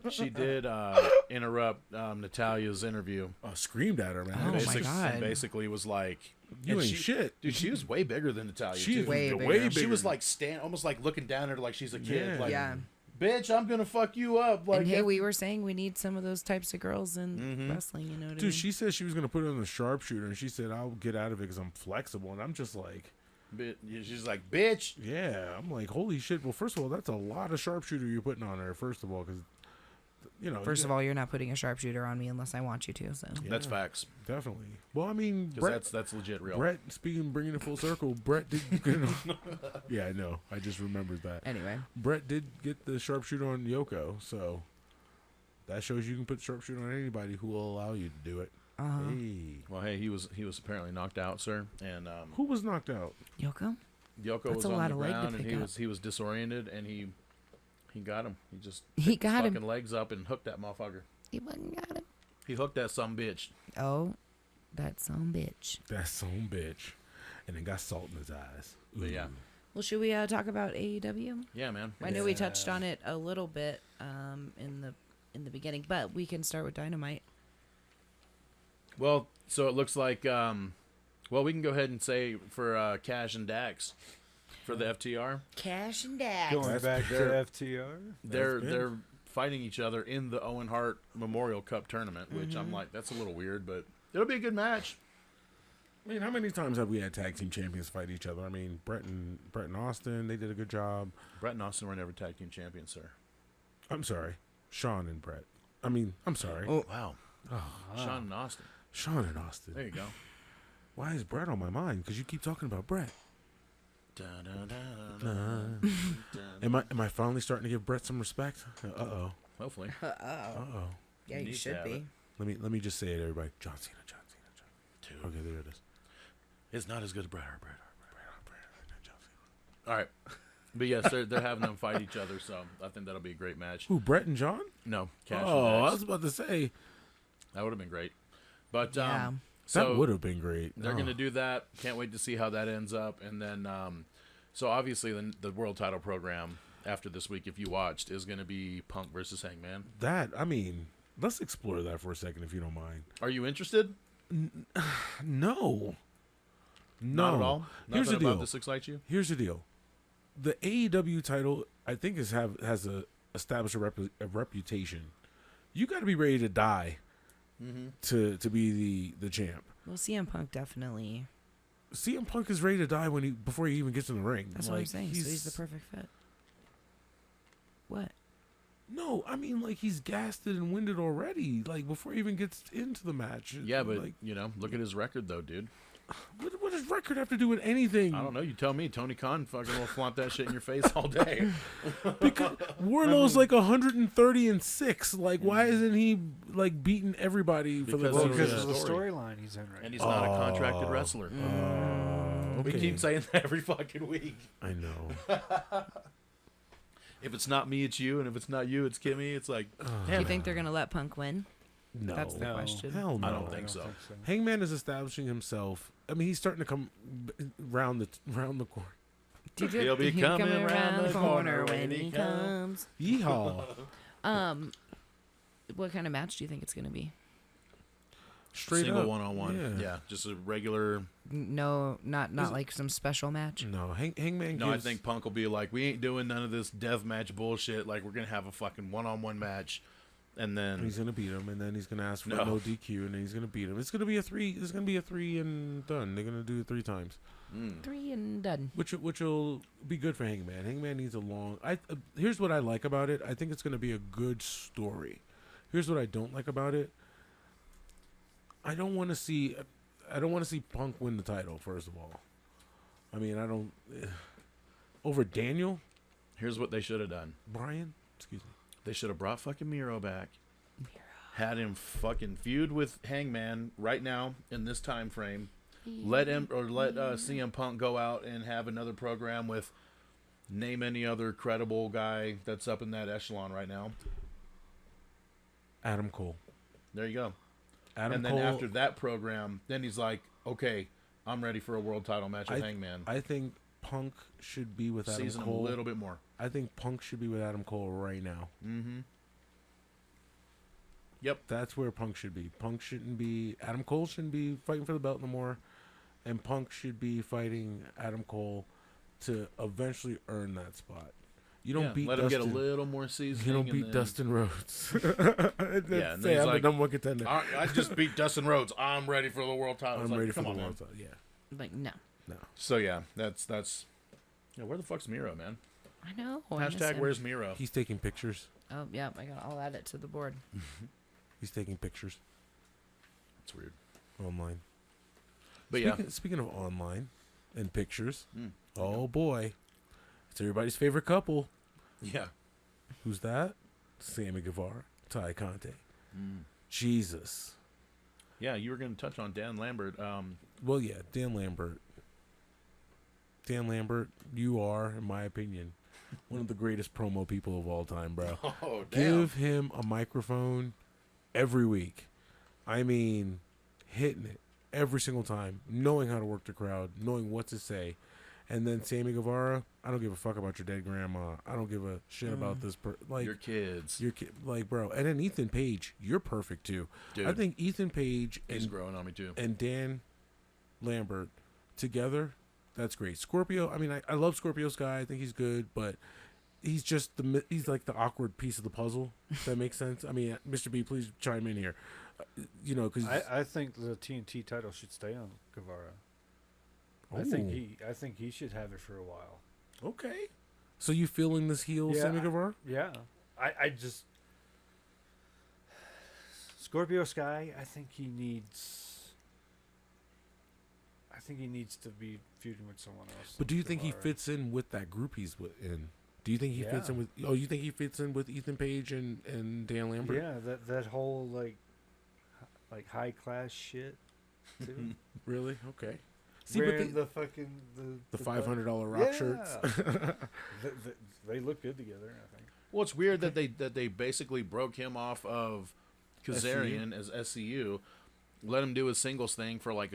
interrupt Natalia's interview. Screamed at her, man. Oh, my Basically, God. basically was like, You and ain't she- shit. Dude, she was way bigger than Natalia. She too. is Way way bigger. bigger. She was like almost like looking down at her like she's a kid. Yeah. Like, Yeah. bitch, I'm gonna fuck you up. Like, And hey, we were saying we need some of those types of girls in Mhm. wrestling, you know what I mean? Dude, she said she was gonna put it on the sharpshooter, and she said I'll get out of it because I'm flexible, and I'm just like, she's like, bitch. yeah, I'm like, holy shit. Well, first of all, that's a lot of sharpshooter you're putting on her. First of all, because you know, First of all, you're not putting a sharpshooter on me unless I want you to, so. That's Yeah. facts. definitely. Well, I mean, Because Brett, that's legit real. Brett, bringing it full circle, Brett did. Yeah, I know. I just remembered that. Anyway. Brett did get the sharpshooter on Yoko, so that shows you can put sharpshooter on anybody who will allow you to do it. Uh-huh. Hey, Well, hey, he was apparently knocked out, sir, and who was knocked out? Yoko? Yoko That's was a on lot the of leg to ground and pick up. he was disoriented and he got him. He just He picked his got him. fucking legs up and hooked that motherfucker. He fucking got him. He hooked that some bitch. Oh, that some bitch. That son bitch, and then got salt in his eyes. But yeah. Well, should we talk about AEW? Yeah, man. I know we touched on it a little bit in the beginning, but we can start with Dynamite. Well, so it looks like we can go ahead and say for Cash and Dax for the FTR. Cash and Dax. Going back to they're- FTR. They're fighting each other in the Owen Hart Memorial Cup tournament, which I'm like, that's a little weird, but it'll be a good match. I mean, how many times have we had tag team champions fight each other? I mean, Brett and Austin, they did a good job. Brett and Austin were never tag team champions, sir. I'm sorry, Sean and Brett. I mean, I'm sorry, Oh wow, Sean and Austin. Sean and Austin. There you go. Why is Brett on my mind? Because you keep talking about Brett. Am I finally starting to give Brett some respect? Uh-oh. Hopefully. Uh-oh. Yeah, You you need should to be. have Let me just say it, everybody. John Cena. Dude, Okay, there it is. it's not as good as Bret Hart. All right. But yes, they're having them fight each other, so I think that'll be a great match. Who, Brett and John? No, Cash and Oh, I Dax. was about to say. That would have been great. But Yeah. so That would have been great. they're going to do that. Can't wait to see how that ends up. And then, so obviously the world title program after this week, if you watched, is going to be Punk versus Hangman. Let's explore that for a second, if you don't mind. Are you interested? No. Not at all. Here's the Nothing about deal. this excites you? Here's the deal. The AEW title, I think, has established a reputation. You got to be ready to die to be the champ. Well, CM Punk definitely. CM Punk is ready to die before he even gets in the ring. That's what I'm saying. So he's the perfect fit. What? No, I mean, like, he's gassed and winded already. Like, before he even gets into the match. Yeah, but, like, look at his record, though, dude. what does record have to do with anything? I don't know. You tell me. Tony Khan fucking will flaunt that shit in your face all day. Because Wardlow's like 130-6. Like, why isn't he like beating everybody for the Because Well, of because the of the story. storyline he's in right And now. he's not a contracted wrestler. Okay. We keep saying that every fucking week. I know. If it's not me, it's you. And if it's not you, it's Kimmy. It's like, Do damn you it. think they're gonna let Punk win? No. That's the question. Hell no. I don't think so. Hangman is establishing himself. I mean, he's starting to come round the corner. He'll be coming around the corner when he comes. Yeehaw. What kind of match do you think it's gonna be? Straight Single up. one-on-one. Yeah, just a regular. No, not like some special match. No, Hangman. No, I think Punk will be like, we ain't doing none of this death match bullshit. Like, we're gonna have a fucking one-on-one match, and then he's gonna beat him, and then he's gonna ask for No. no DQ, and then he's gonna beat him. It's gonna be a three. It's gonna be a 3 and done. They're gonna do it 3 times, 3 and done. which will be good for Hangman. Hangman needs a long. Here's what I like about it. I think it's gonna be a good story. Here's what I don't like about it. I don't want to see Punk win the title. First of all, I mean, I don't over Daniel here's what they should have done. Bryan. Excuse me. They should have brought fucking Miro back. Had him fucking feud with Hangman right now in this time frame. Let CM Punk go out and have another program with name any other credible guy that's up in that echelon right now. Adam Cole. There you go. Adam and then Cole. after that program, then he's like, okay, I'm ready for a world title match with Hangman. I think Punk should be with Adam Season him Cole. a little bit more. I think Punk should be with Adam Cole right now. Mm-hmm. Yep. That's where Punk should be. Adam Cole shouldn't be fighting for the belt no more. And Punk should be fighting Adam Cole to eventually earn that spot. You don't beat let Dustin. him get a little more seasoning. You don't and beat then, Dustin Rhodes. and then say he's I'm like, the number 1 contender. I just beat Dustin Rhodes. I'm ready for the world title. I'm It's like, ready for come the on, world man. title. Yeah. Like no. So yeah, that's yeah. Where the fuck's Miro, man? I know. I miss Hashtag him. where's Miro? He's taking pictures. Oh yeah, I'll add it to the board. He's taking pictures It's weird. online. But Speaking of online and pictures, oh boy, it's everybody's favorite couple. yeah. Who's that? Sammy Guevara, Ty Conte. Jesus. Yeah, you were going to touch on Dan Lambert. Well, yeah, Dan Lambert. Dan Lambert, you are, in my opinion, one of the greatest promo people of all time, bro. Oh, damn. Give him a microphone every week. I mean, hitting it every single time, knowing how to work the crowd, knowing what to say. And then Sammy Guevara, I don't give a fuck about your dead grandma. I don't give a shit about this. Your kids. Like, bro. And then Ethan Page, you're perfect too. Dude, I think Ethan Page he's growing on me too. and Dan Lambert together, that's great. Scorpio, I mean, I love Scorpio Sky. I think he's good, but he's just he's like the awkward piece of the puzzle. If that makes sense. I mean, Mr. B, please chime in here. Because I think the TNT title should stay on Guevara. I think he should have it for a while. Okay. So you feeling this heel, Yeah, Sammy Guevara? Yeah. I just Scorpio Sky, I think he needs I think he needs to be feuding with someone else. But do you think he tomorrow. fits in with that group he's in? Do you think he fits in with? Oh, you think he fits in with Ethan Page and Dan Lambert? Yeah, that whole like high class shit. Too. Really? Okay. See, Wearing but the fucking the $500 rock shirts. they look good together, I think. Well, it's weird that they basically broke him off of Kazarian as SCU, let him do his singles thing for like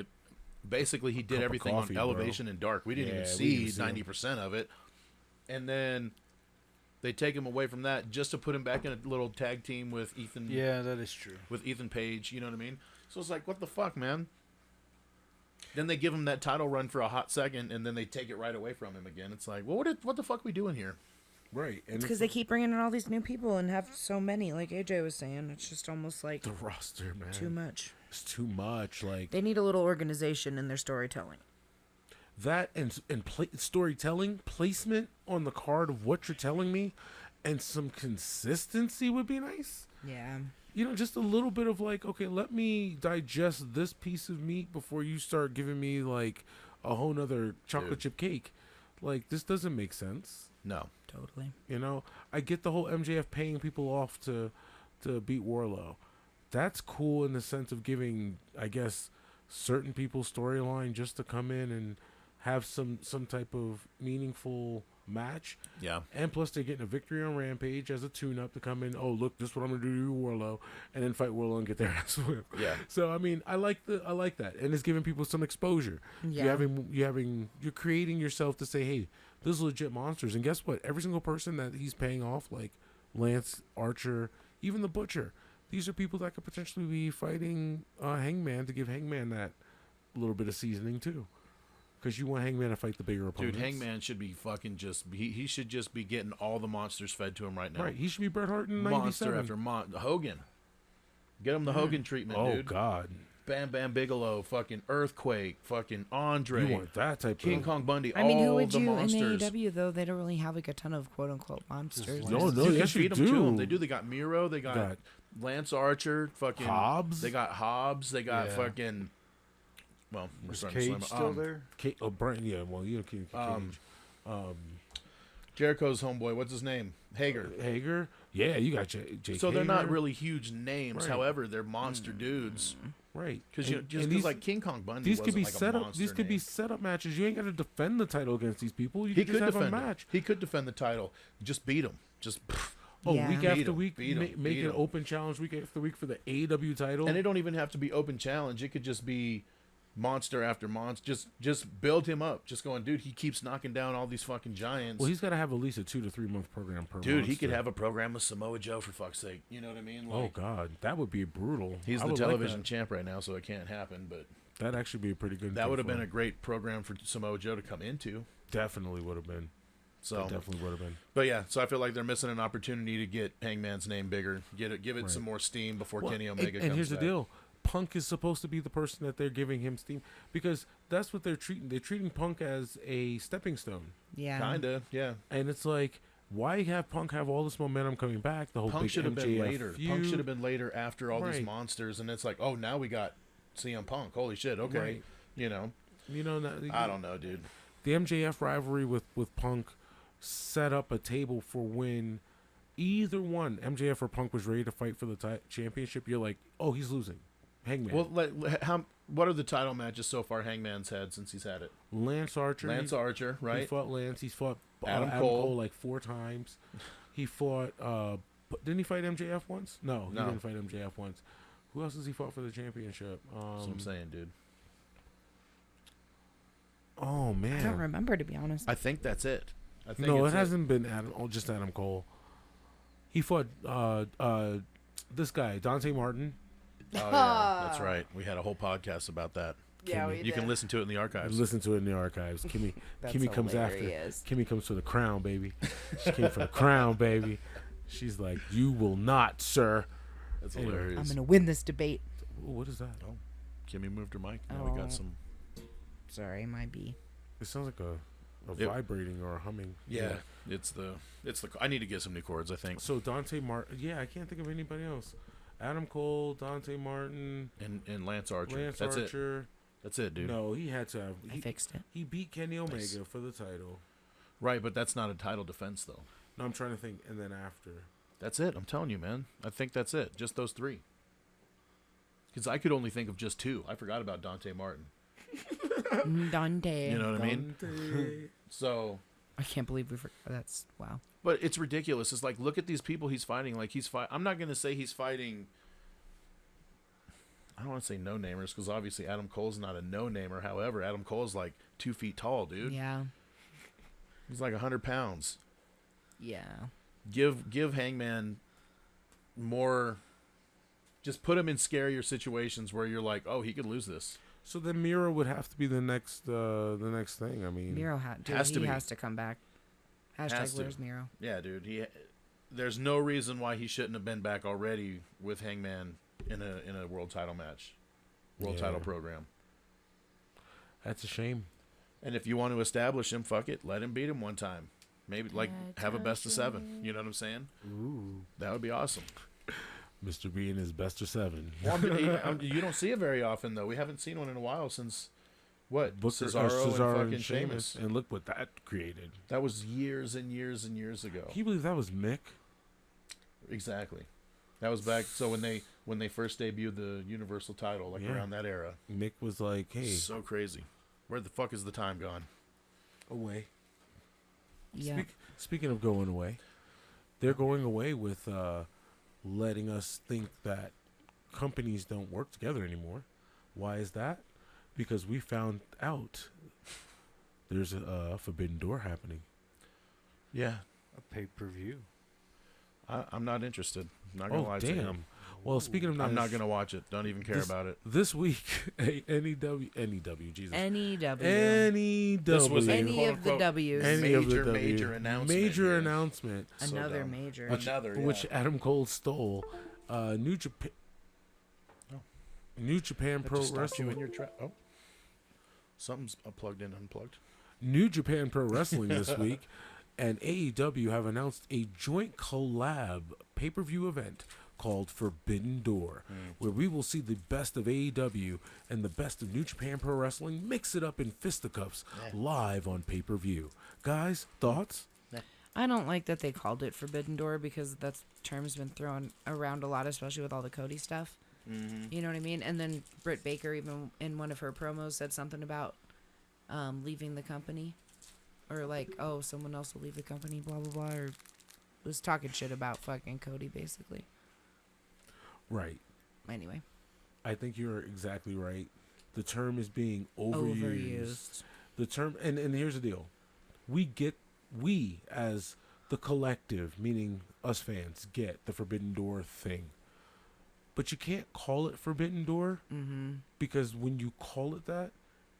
basically he did Cup of everything coffee, on bro. Elevation and Dark. We didn't Yeah, even we see didn't see him. 90% of it, and then they take him away from that just to put him back in a little tag team with Ethan. Yeah, that is true. With Ethan Page, you know what I mean? So it's like, what the fuck, man? Then they give him that title run for a hot second, and then they take it right away from him again. It's like, well, what the fuck we doing here? Right. And It's because they keep bringing in all these new people and have so many. Like AJ was saying, it's just almost like the roster, man. too much. It's too much. Like They need a little organization in their storytelling. that and storytelling, placement on the card of what you're telling me, and some consistency would be nice. Yeah. You know, just a little bit of like, okay, let me digest this piece of meat before you start giving me like a whole nother chocolate Dude. chip cake. Like, this doesn't make sense. No. Totally. You know, I get the whole MJF paying people off to beat Warlow. That's cool in the sense of giving, I guess, certain people storyline just to come in and have some type of meaningful match. Yeah. And plus, they're getting a victory on Rampage as a tune-up to come in. Oh, look, this is what I'm gonna do to Warlow, and then fight Warlow and get their ass whipped. Yeah. So I mean, I like that, and it's giving people some exposure. Yeah. You're creating yourself to say, hey, this is legit monsters. And guess what? Every single person that he's paying off, like Lance Archer, even the Butcher, these are people that could potentially be fighting Hangman to give Hangman that little bit of seasoning too. Because you want Hangman to fight the bigger opponents. Dude, Hangman should be fucking he should just be getting all the monsters fed to him right now. Right, he should be Bret Hart in Monster 97. after Hogan. Get him the Hogan treatment, Oh, dude. God. Bam Bam Bigelow, fucking Earthquake, fucking Andre, You want that type King of... Kong Bundy, I mean, all who would the you monsters. in AEW though? They don't really have like a ton of quote unquote monsters. No, You no, can yes, you feed 'em to do. 'em. They do. They got Miro. They got Lance Archer. Fucking Hobbs? They got Hobbs. They got Yeah. fucking. Well, we're Is starting Cage to slam. still there? Brian, yeah, well, you know, Cage. Jericho's homeboy. What's his name? Hager. Hager. Yeah, you got Jake So they're not Hager. really huge names. Right. However, they're monster dudes. Right. Because And just like King Kong Bundy, these could be wasn't like set a up. monster These could be name. set up matches. You ain't got to defend the title against these people. You He could just could have a defend match. it. He could defend the title. Just beat him. Just. Oh, Yeah. week Beat after 'em, week, beat 'em, make beat an 'em. open challenge week after week for the AEW title. And it don't even have to be open challenge. It could just be monster after monster. Just build him up. Just going, dude. He keeps knocking down all these fucking giants. Well, he's got to have at least a 2 to 3 month program per Dude, he monster. could have a program with Samoa Joe for fuck's sake. You know what I mean? Oh Like, God, that would be brutal. he's I the would like television that. champ right now, so it can't happen. But That'd actually be a pretty good. that thing would have for been a him. great program for Samoa Joe to come into. Definitely would have been. So, It definitely would have been. but yeah, so I feel like they're missing an opportunity to get Hangman's name bigger, give it Right. some more steam before Well, Kenny Omega and comes here's back. the deal: Punk is supposed to be the person that they're giving him steam because that's what they're treating. They're treating Punk as a stepping stone, Yeah. Kinda, yeah. and it's like, why have Punk have all this momentum coming back? The whole Punk big should have been MJF later. feud. Punk should have been later after all these Right. monsters, and it's like, oh, now we got CM Punk. Holy shit! Okay, Right. you know, You know, I don't know, dude. the MJF rivalry with Punk set up a table for when either one, MJF or Punk, was ready to fight for the championship. You're like, oh, he's losing. Hangman. Well, what are the title matches so far Hangman's had since he's had it? Lance Archer. Lance Archer, He right? fought Lance. He's fought Adam Adam Cole. Cole like 4 times. He fought. Didn't he fight MJF once? No, he No. didn't fight MJF once. Who else has he fought for the championship? That's what I'm saying, dude. Oh I don't man. remember, to be honest. I think that's it. I think No, it it's hasn't been Adam. Oh, just Adam Cole. He fought this guy Dante Martin. Oh, yeah, that's right. We had a whole podcast about that. Yeah, we You can listen to it in the archives. Listen to it in the archives. Kimmy, That's Kimmy comes hilarious. after. Kimmy comes for the crown, baby. She came for the crown, baby. She's like, you will not, sir. That's Anyway. hilarious. I'm gonna win this debate. Ooh, what is that? Oh, Kimmy moved her mic. Now we Oh. got some. Sorry, my B. It sounds like a Yep. vibrating or a humming. Yeah, it's the. I need to get some new chords. I think. So Dante Martin. Yeah, I can't think of anybody else. Adam Cole, Dante Martin, And Lance Archer. Lance that's it. Archer. That's it, dude. No, he had to have. I fixed it. He beat Kenny Omega Nice. for the title. Right, but that's not a title defense, though. No, I'm trying to think. And then after. That's it. I'm telling you, man. I think that's it. Just those 3. Because I could only think of just 2. I forgot about Dante Martin. Dante. You know what I mean? Dante. So, I can't believe we forgot. That's wow. but it's ridiculous. It's like, look at these people he's fighting. Like, I'm not going to say he's fighting. I don't want to say no-namers because obviously Adam Cole's not a no-namer. However, Adam Cole's like 2 feet tall, dude. Yeah. He's like 100 pounds. Yeah. Give Hangman more. Just put him in scarier situations where you're like, oh, he could lose this. So then Miro would have to be the next thing. I mean, Miro Has to be. has to come back. Has Hashtag to. where's Miro? Yeah, dude. There's no reason why he shouldn't have been back already with Hangman in a world title match, title program. that's a shame. And if you want to establish him, fuck it, let him beat him one time. Maybe like have a best of 7. You know what I'm saying? Ooh, That would be awesome. Mr. B in his best of 7. You don't see it very often though. We haven't seen one in a while since what? Cesaro and fucking and Sheamus. and look what that created. That was years and years and years ago. Can you believe that was Mick? Exactly. That was back. So when they first debuted the Universal title, like Yeah. around that era. Mick was like, "Hey, So crazy. Where the fuck is the time gone? away." Yeah. Speaking of going away, they're going away with letting us think that companies don't work together anymore. Why is that? Because we found out there's a forbidden door happening. Yeah. A pay-per-view. I'm not interested. I'm not gonna lie to you. Damn. Well, speaking of not, I'm not gonna watch it. Don't even care about it. This week, NEW, Jesus, NEW. NEW, This was a Any quote, of the unquote, W's. Any of the major, W. major announcement. major here. announcement, So Another dumb. major. Another, yeah. which Adam Cole stole. New Japan. Oh. New Japan That Pro just stopped you in Wrestling. your oh. Something's plugged in, unplugged. New Japan Pro Wrestling this week, and AEW have announced a joint collab pay-per-view event called Forbidden Door, where we will see the best of AEW and the best of New Japan Pro Wrestling mix it up in fisticuffs live on pay-per-view. Guys, thoughts? I don't like that they called it Forbidden Door because that term's been thrown around a lot, especially with all the Cody stuff. Mm-hmm. You know what I mean? And then Britt Baker, even in one of her promos, said something about leaving the company. Or like, oh, someone else will leave the company, blah, blah, blah. Or was talking shit about fucking Cody, basically. Right. Anyway. I think you're exactly right. The term is being overused. The term, and here's the deal. We as the collective, meaning us fans, get the Forbidden Door thing. But you can't call it Forbidden Door because when you call it that,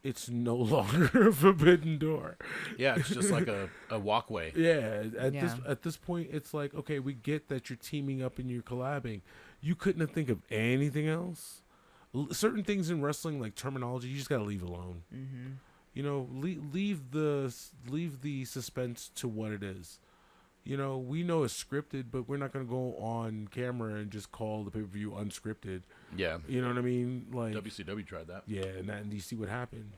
it's no longer a Forbidden Door. Yeah, it's just like a walkway. Yeah, at this point, it's like, okay, we get that you're teaming up and you're collabing. You couldn't have think of anything else. Certain things in wrestling, like terminology, you just gotta leave alone. Mm-hmm. You know, leave the suspense to what it is. You know, we know it's scripted, but we're not gonna go on camera and just call the pay-per-view unscripted. Yeah. You know what I mean? Like WCW tried that. yeah, and you see what happened.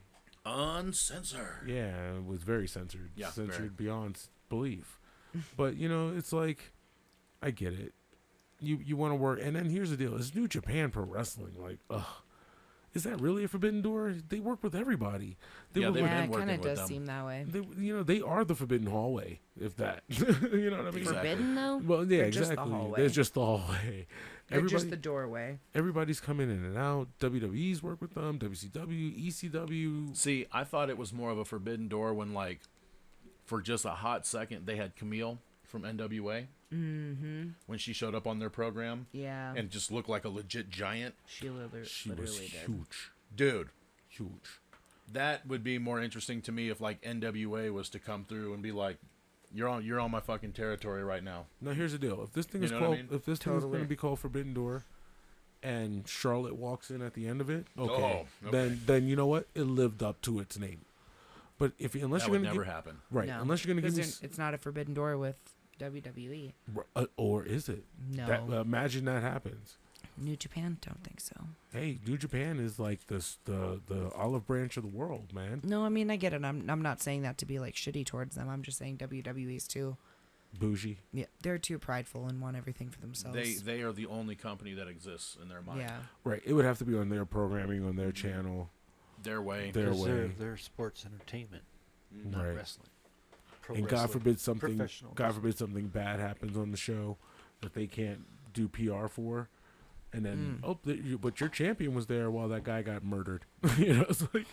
Uncensored. Yeah, it was very censored. Yeah, Censored very. beyond belief. But, you know, it's like, I get it. You want to work. And then here's the deal. It's New Japan Pro Wrestling. Like, ugh. Is that really a Forbidden Door? They work with everybody. Yeah, were they've like- Yeah, been it working kind of with does them. seem that way. they are the Forbidden Hallway, if that. You know what I mean? Exactly. Forbidden, though? Well, yeah, Or just the exactly. hallway? There's just the hallway. They're just the doorway. Everybody's coming in and out. WWE's work with them. WCW, ECW. See, I thought it was more of a Forbidden Door when, like, for just a hot second, they had Camille from NWA when she showed up on their program Yeah. and just looked like a legit giant. She literally was did. huge. Dude, Huge. that would be more interesting to me if, like, NWA was to come through and be like, you're on my fucking territory right now. Now here's the deal: if this thing You is know what I called, mean? if this thing is going Totally. to be called Forbidden Door, and Charlotte walks in at the end of it, okay, Oh, okay. then you know what? It lived up to its name. But unless That you're would going to never happen. right, No, unless you're going to give me, because it's not a Forbidden Door with WWE. or is it? No. Imagine that happens. New Japan, don't think so. Hey, New Japan is like the olive branch of the world, man. No, I mean, I get it. I'm not saying that to be like shitty towards them. I'm just saying WWE's too Bougie. Yeah, they're too prideful and want everything for themselves. They are the only company that exists in their mind. Yeah. Right. It would have to be on their programming, on their channel. Their way. Their Because way. they're sports entertainment, not Right. wrestling. Pro And wrestling, God forbid something professional God wrestling. forbid something bad happens on the show that they can't do PR for. And then, but your champion was there while that guy got murdered. You know, it's like,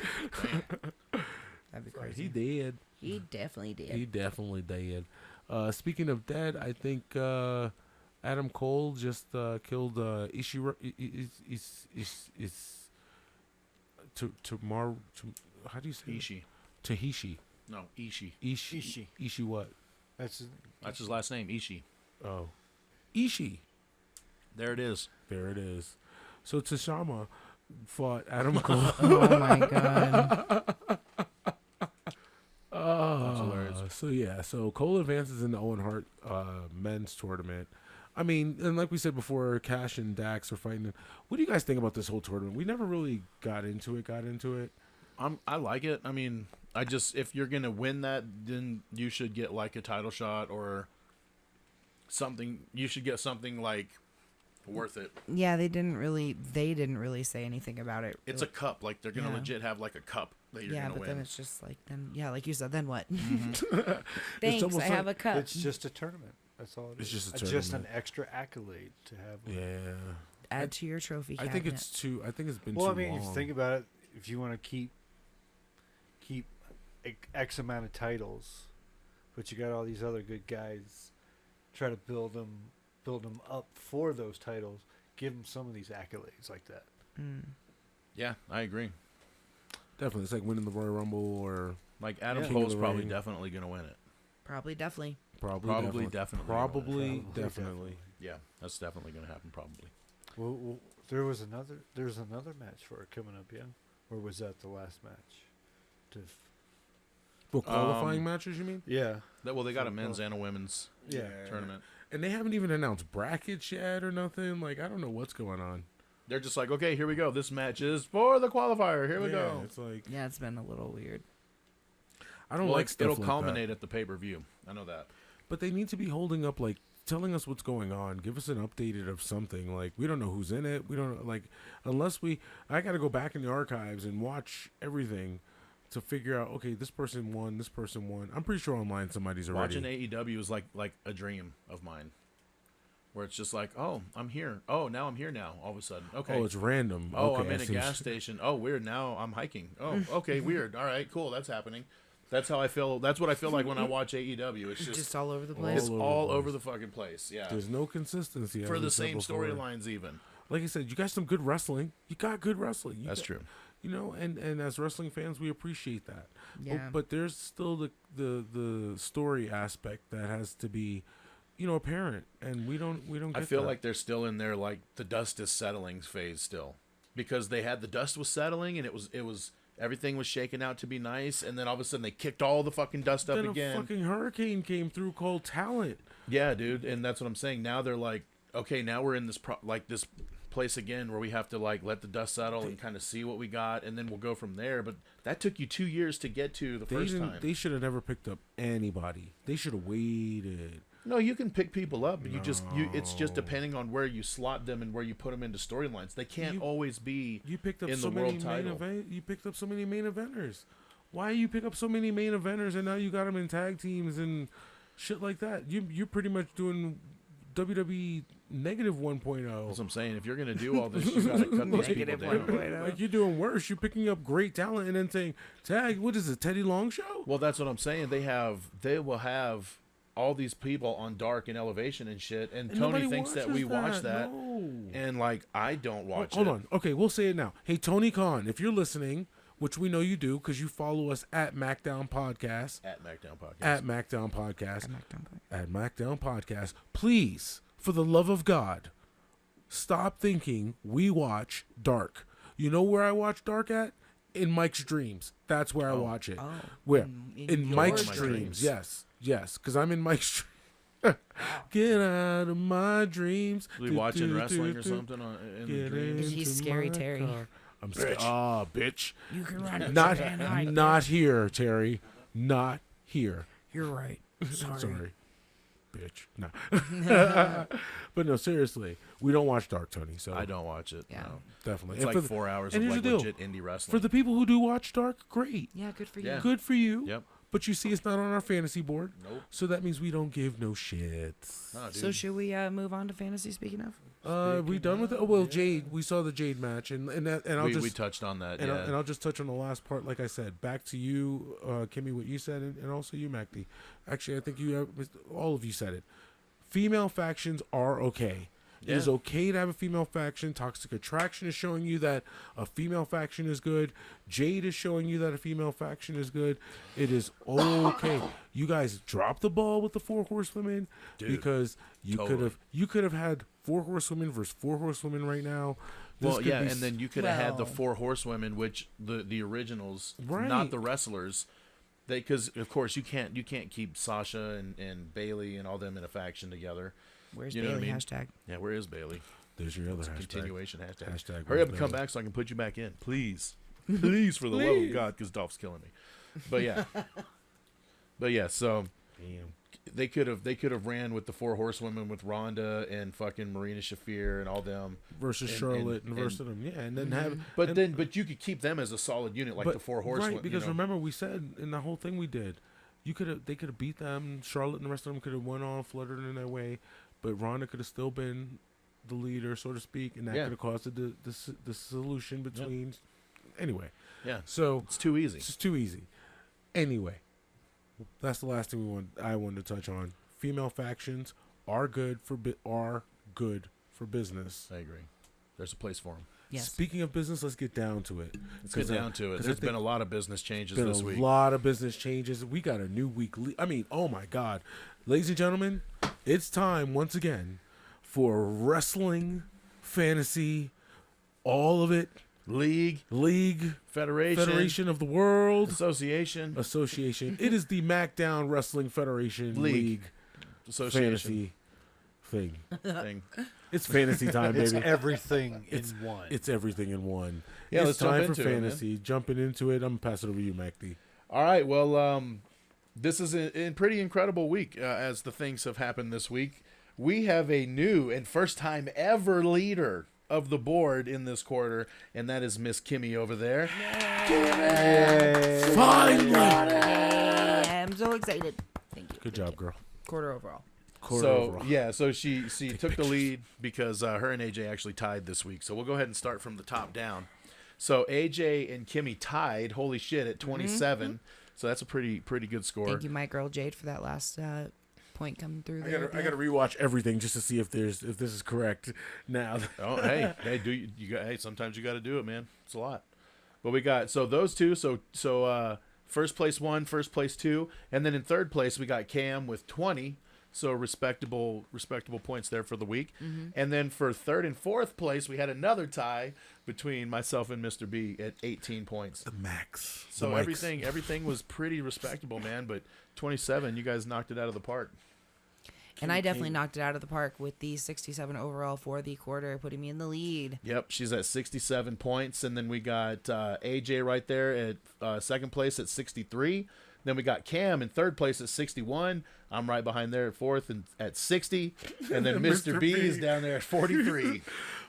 That'd be crazy. he did. He definitely did. He definitely did. Speaking of dead, I think Adam Cole just killed Ishiro. How do you say it? Ishii. Tahishi. No, Ishii. Ishii. Ishii what? That's That's his last name, Ishii. Oh. Ishii. There it is. There it is. So Tashama fought Adam Cole. Oh my god. That's hilarious. So Cole advances in the Owen Hart men's tournament. I mean, and like we said before, Cash and Dax are fighting. What do you guys think about this whole tournament? We never really got into it. I like it. I mean, if you're gonna win that, then you should get like a title shot or something. You should get something like worth it. Yeah, they didn't really say anything about it. It's a cup. Like they're gonna Yeah. legit have like a cup that you're Yeah, gonna but win. then it's just like like you said, then what? It's Thanks, almost I have a like- cup. It's just a tournament. That's all it It's is. just a It's just an tournament. extra accolade to have. Yeah. Add to your trophy I cabinet. think it's been Well, too I mean, long. if you think about it, if you want to keep X amount of titles, but you got all these other good guys, try to build them up for those titles. Give them some of these accolades like that. Yeah, I agree. Definitely. It's like winning the Royal Rumble or Like Adam Yeah. King of Cole's the probably Ring. definitely gonna win it. Probably, definitely. probably definitely. Probably, Probably, definitely. Yeah, that's definitely gonna happen. Probably. Well, there's another match for it coming up, yeah. Or was that the last match? For qualifying matches, you mean? Yeah. They got a So, men's and a women's Yeah. tournament. And they haven't even announced brackets yet or nothing. Like, I don't know what's going on. They're just like, okay, here we go. This match is for the qualifier. Here we Yeah, go. It's like Yeah, it's been a little weird. I don't Well, like stuff it'll like culminate that. at the pay-per-view. I know that. But they need to be holding up, like, telling us what's going on. Give us an updated of something. Like, we don't know who's in it. We don't like unless I got to go back in the archives and watch everything to figure out. Okay, this person won. This person won. I'm pretty sure online somebody's already. Watching AEW is like a dream of mine, where it's just like, oh, I'm here. Oh, now I'm here now. All of a sudden, okay. Oh, it's random. Oh, okay, I'm in I a see. gas station. Oh, weird. Now I'm hiking. Oh, okay, weird. All right, cool. That's happening. That's how I feel. That's what I feel like when I watch AEW. It's just Just all over the all place. it's over all the over place. the fucking place. Yeah, There's no consistency as for we the said same before. storylines even. Like I said, you got some good wrestling. You got good wrestling. That's true. You know, and as wrestling fans, we appreciate that. Yeah. But there's still the story aspect that has to be, apparent, and we don't get I feel that. like they're still in their like the dust is settling phase still, because they had the dust was settling and it was everything was shaking out to be nice, and then all of a sudden they kicked all the fucking dust up then again. a fucking hurricane came through called Talent. Yeah, dude, and that's what I'm saying. Now they're like, okay, now we're in this this place again where we have to like let the dust settle and kind of see what we got, and then we'll go from there. But that took you 2 years to get to the first time. They should have never picked up anybody. They should have waited. No, you can pick people up, but it's just depending on where you slot them and where you put them into storylines. They can't always be You picked up in so the many world title. You picked up so many main eventers. Why you pick up so many main eventers and now you got them in tag teams and shit like that? You're pretty much doing WWE negative 1.0. That's what I'm saying. If you're gonna do all this, you gotta cut those people Negative down. 1.0. Like you're doing worse. You're picking up great talent and then saying, "Tag, what is it, Teddy Long show?" Well, that's what I'm saying. They will have all these people on Dark and Elevation and shit, and And Tony nobody thinks that watches we watch that, No. and like I don't watch Hold it. on. Okay, we'll say it now. Hey, Tony Khan, if you're listening, which we know you do because you follow us at MACKDOwn Podcast, At MACKDOwn Podcast. at MACKDOwn Podcast, I'm not done with it. at MACKDOwn Podcast, please, for the love of God, stop thinking we watch Dark. You know where I watch Dark at? In Mike's dreams. That's where I watch it. Oh. Where? In In your Mike's dreams. dreams. Yes. Yes. Because I'm in Mike's dreams. Get out of my dreams. We watching wrestling or something in the dreams. He's scary, Terry. I'm scared. Ah, bitch. You can run it. Not here, Terry. Not here. You're right. Sorry. Bitch. No. But no, seriously. We don't watch Dark, Tony. So I don't watch it. Yeah. No. definitely. It's And like for 4 hours and of here's like the deal. legit indie wrestling. For the people who do watch Dark, great. Yeah, good for you. Yeah. Good for you. Yep. But you see, it's not on our fantasy board. Nope. So that means we don't give no shits. Nah, dude. So should we move on to fantasy? Speaking of, We done with it? Oh well, Jade. We saw the Jade match, and I'll we just touched on that. and, Yeah. I'll just touch on the last part. Like I said, back to you, Kimmy, what you said, and also you, MACD. Actually, I think all of you said it. Female factions are okay. It is Yeah. okay to have a female faction. Toxic Attraction is showing you that a female faction is good. Jade is showing you that a female faction is good. It is okay. You guys dropped the ball with the 4 horsewomen because you could have had 4 horsewomen versus 4 horsewomen right now. This Well, could yeah, be and then you could have had the Well- 4 horsewomen, which the originals, Right. not the wrestlers. Because of course you can't keep Sasha and Bailey and all them in a faction together. where's You know what Bailey? I mean? Hashtag. Yeah, where is Bailey? There's your other It's a hashtag. continuation hashtag. Hashtag Hurry up and where's come Bailey? back so I can put you back in, please, please, for the love of God, because Dolph's killing me. But yeah, so Damn. they could have ran with the 4 horsewomen with Ronda and fucking Marina Shafir and all them. Versus And- Charlotte and- and versus them, yeah, and then have. But and- but you could keep them as a solid unit, like the 4 horsewomen. right? Because you know? remember we said in the whole thing we did, they could have beat them. Charlotte and the rest of them could have went on, fluttered in their way, but Ronda could have still been the leader, so to speak, and that Yeah. could have caused the solution between. Anyway, Yeah, so it's too easy. it's just too easy. Anyway, that's the last thing I wanted to touch on. Female factions are good for business. I agree. There's a place for them. Yes. Speaking of business, let's get down to it. Let's get down to it. 'cause I There's think been a lot of business changes been this a week. lot of business changes. We got a new week. I mean, oh my God, ladies and gentlemen, it's time once again for wrestling, fantasy, all of it. League, Federation of the World, Association, It is the MACKDOwn Wrestling Federation League Association fantasy thing. It's fantasy time, It's baby. everything in one. It's everything in one. Yeah, it's let's jump time for into it, man. fantasy. Jumping into it, I'm gonna pass it over to you, MACD. All right. Well, this is a pretty incredible week as the things have happened this week. We have a new and first time ever leader of the board in this quarter, and that is Miss Kimmy over there. Finally, I'm so excited. Thank you. good job, girl. Quarter overall. So she took the lead because her and AJ actually tied this week. So we'll go ahead and start from the top down. So AJ and Kimmy tied. Holy shit, at 27. So that's a pretty good score. Thank you, my girl Jade, for that last point coming through I there. gotta rewatch everything just to see if this is correct. Now, Oh, hey, hey, sometimes you got to do it, man. It's a lot. But we got those two. So first place 1, first place 2, and then in third place we got Cam with 20. So respectable points there for the week. Mm-hmm. And then for third and fourth place we had another tie between myself and Mr. B at 18 points. the max. So The max. everything was pretty respectable, man. But 27, you guys knocked it out of the park. And I definitely knocked it out of the park with the 67 overall for the quarter, putting me in the lead. Yep, she's at 67 points, and then we got AJ right there at second place at 63. Then we got Cam in third place at 61. I'm right behind there at fourth and at 60, and then Mr. B is down there at 43.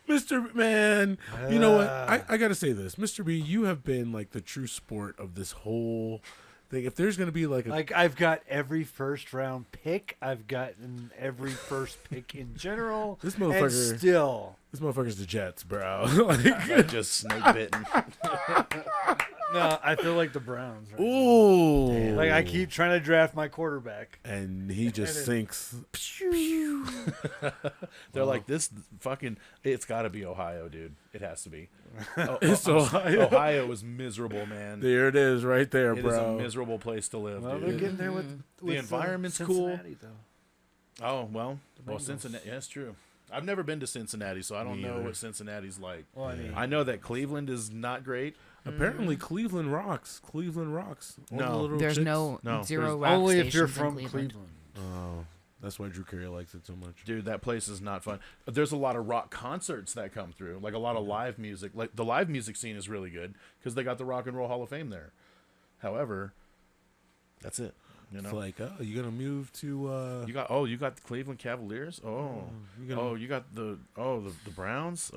Mr. Man, you know what? I gotta say this, Mr. B, you have been like the true sport of this whole thing. If there's gonna be like I've got every first round pick. I've gotten every first pick in general. This and motherfucker- still. this motherfucker's the Jets, bro. I just snake bitten. No, I feel like the Browns. Right now. Ooh, Like I keep trying to draft my quarterback. and he just sinks. They're like, this fucking, it's got to be Ohio, dude. It has to be. It's Ohio. Ohio was miserable, man. There it is, right there, It is bro. a miserable place to live, Well, they're dude. getting there with environment's cool. Cincinnati, though. Oh, well, Bengals. Cincinnati, yeah, that's true. I've never been to Cincinnati, so I don't Me know either. what Cincinnati's like. Well, I mean, I know that Cleveland is not great. Apparently, Cleveland rocks. All No. the little There's chicks. no No, zero there's rock only if you're stations in from Cleveland. Oh, That's why Drew Carey likes it so much. Dude, that place is not fun. There's a lot of rock concerts that come through, like a lot of live music. Like the live music scene is really good because they got the Rock and Roll Hall of Fame there. However, that's it. You know, It's like, oh, you're gonna move to. you got the Cleveland Cavaliers. You got the Browns.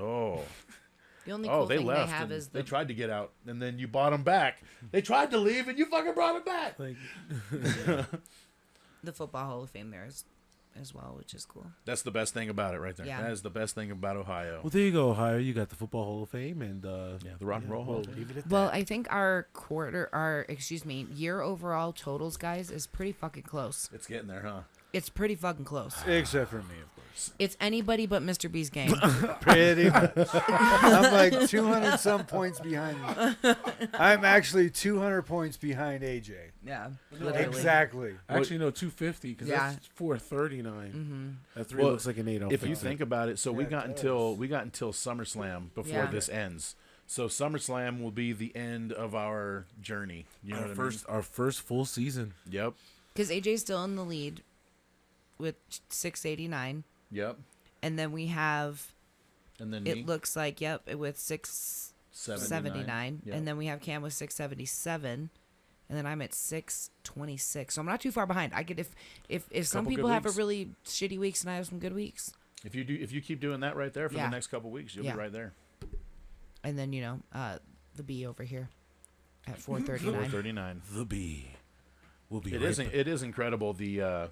The only cool they thing left. they have and is they tried to get out, and then you bought them back. They tried to leave, and you fucking brought them back. Like, the Football Hall of Fame there as well, which is cool. That's the best thing about it, right there. Yeah. That is the best thing about Ohio. well, there you go, Ohio. You got the Football Hall of Fame and The Rock and Roll Hall of Fame. Leave it at Well, that. I think our year overall totals, guys, is pretty fucking close. It's getting there, huh? It's pretty fucking close. Except for me, of course. It's anybody but Mr. B's game. Pretty much. I'm like 200 some points behind you. I'm actually 200 points behind AJ. Yeah, literally. Exactly. Actually, no, 250 because Yeah. that's 439. Mm-hmm. That 3 Well, looks like an 8. If you think about it, so we Yeah, got it until SummerSlam before Yeah. this ends. So SummerSlam will be the end of our journey. You know what our first full season. I mean? Yep. Because AJ's still in the lead with 689, Yep. and then we have And then me, it looks like with 679, Yep. and then we have Cam with 677, and then I'm at 626. So I'm not too far behind. I could if some Couple good people have a weeks. really shitty weeks and I have some good weeks, if you keep doing that right there for Yeah. the next couple weeks, you'll Yeah. be right there. and then the B over here at 439. 439. The B will be. It is incredible The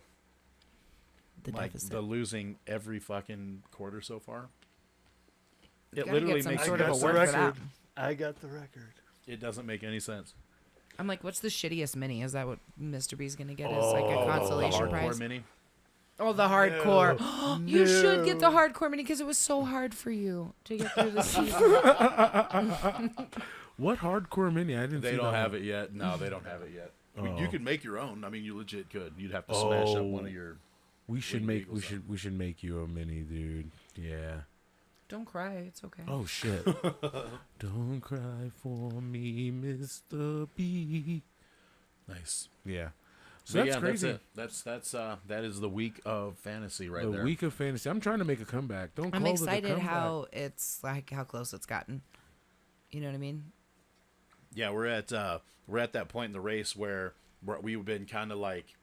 like deficit. the losing every fucking quarter so far. It Gotta literally get some makes sort of a That's the word for that. record. I got the record. it doesn't make any sense. I'm like, what's the shittiest mini? Is that what Mr. B's gonna get? Is like a consolation Hardcore prize? mini. Oh, the hardcore. You should get the No. hardcore mini because it was so hard for you to get through the season. What hardcore mini? I didn't. They see don't that have one. it yet. No, they don't have it yet. I mean, Oh. you could make your own. I mean, you legit could. You'd have to smash up one Oh. of your. We should Wing make. Eagles We should make you a mini, dude. Yeah. Don't cry. It's okay. Oh shit. Don't cry for me, Mr. B. Nice. Yeah. So But that's yeah, crazy. that's it. That is the week of fantasy right The there. week of fantasy. I'm trying to make a comeback. Don't. I'm call it a excited comeback. how it's like how close it's gotten. You know what I mean? Yeah, we're at that point in the race where we've been kind of like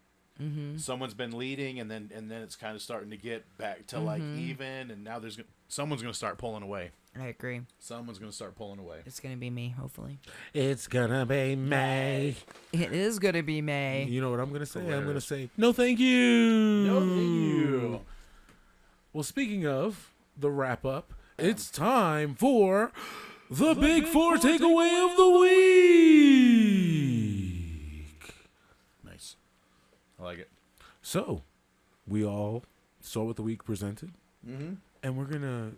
someone's been leading, and then it's kind of starting to get back to like even, and now someone's gonna start pulling away. I agree. Someone's gonna start pulling away. It's gonna be me, hopefully. It's gonna be May. It is gonna be May. You know what I'm gonna say? I'm gonna Hilarious. say no, thank you. No, thank you. Well, speaking of the wrap up, it's time for the Big Four takeaway of the week. Nice. I like it. So, we all saw what the week presented, and we're gonna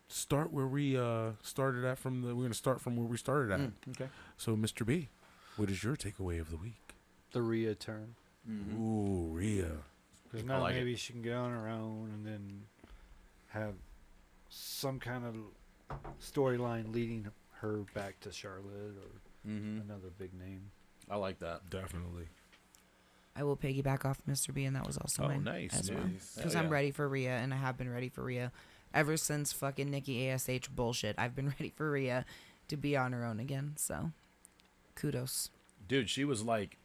start where we started at. We're gonna start from where we started at. Okay. So, Mr. B, what is your takeaway of the week? The Rhea turn. Ooh, Rhea. Because now like it. maybe she can get on her own and then have some kind of storyline leading her back to Charlotte or another big name. I like that. Definitely. I will piggyback off Mr. B, and that was also Oh, mine nice, as dude. well. Nice. Because Hell I'm yeah. ready for Rhea, and I have been ready for Rhea ever since fucking Nikki ASH bullshit. I've been ready for Rhea to be on her own again. So, kudos. Dude, she was like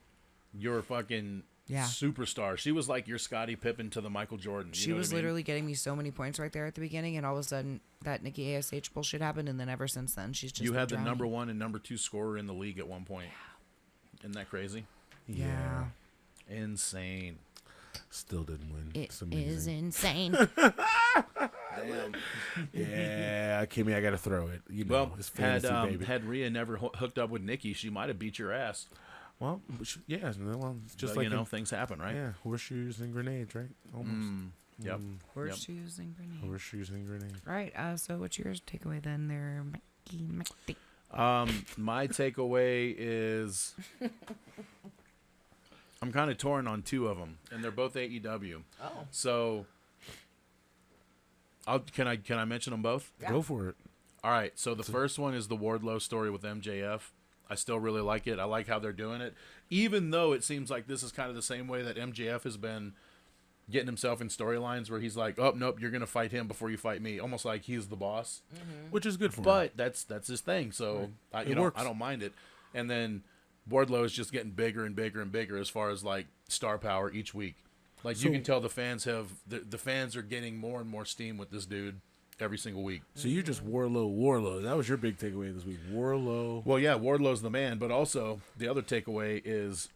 your fucking Yeah. superstar. She was like your Scottie Pippen to the Michael Jordan. You She know was what I mean? literally getting me so many points right there at the beginning, and all of a sudden that Nikki ASH bullshit happened, and then ever since then she's just You been had the drowning. number 1 and number 2 scorer in the league at one point. Isn't that crazy? Yeah. Insane. Still didn't win. It It's is amazing. insane. Damn. Yeah, Kimmy, I gotta throw it. You know, Well, it's fantasy, baby. had Rhea never hooked up with Nikki, she might have beat your ass. Well, yeah, well, it's just But, like things happen, right? yeah, horseshoes and grenades, right? Almost. Yep. Horseshoes and grenades. Horseshoes and grenades. Right. So what's your takeaway then, there, Mackie? My takeaway is I'm kind of torn on two of them, and they're both AEW. Oh. So, can I mention them both? Yeah. Go for it. All right. So the first one is the Wardlow story with MJF. I still really like it. I like how they're doing it, even though it seems like this is kind of the same way that MJF has been getting himself in storylines where he's like, oh, nope, you're going to fight him before you fight me. Almost like he's the boss. Which is good for him. But that's his thing. So, I don't mind it. And then Wardlow is just getting bigger and bigger and bigger as far as, like, star power each week. Like, you can tell the fans the fans are getting more and more steam with this dude every single week. So you're just Wardlow. That was your big takeaway this week. Wardlow. Well, yeah, Wardlow's the man. But also, the other takeaway is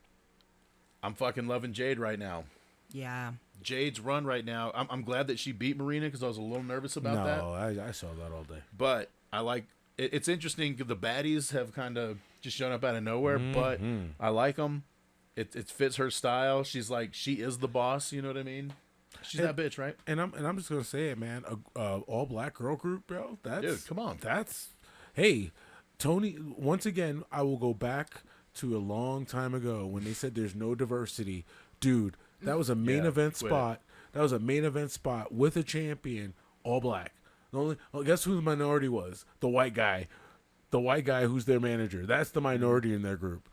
I'm fucking loving Jade right now. Yeah. Jade's run right now. I'm glad that she beat Marina because I was a little nervous about that. No, I saw that all day. But I like it. It's interesting. The baddies have kind of just shown up out of nowhere, but I like them. It fits her style. She's like, she is the boss. You know what I mean? She's that bitch, right? And I'm just gonna say it, man. All black girl group, bro. Dude, come on. Hey, Tony. Once again, I will go back to a long time ago when they said there's no diversity, dude. That was a main event spot. That was a main event spot with a champion, all black. Guess who the minority was? The white guy. The white guy who's their manager. That's the minority in their group.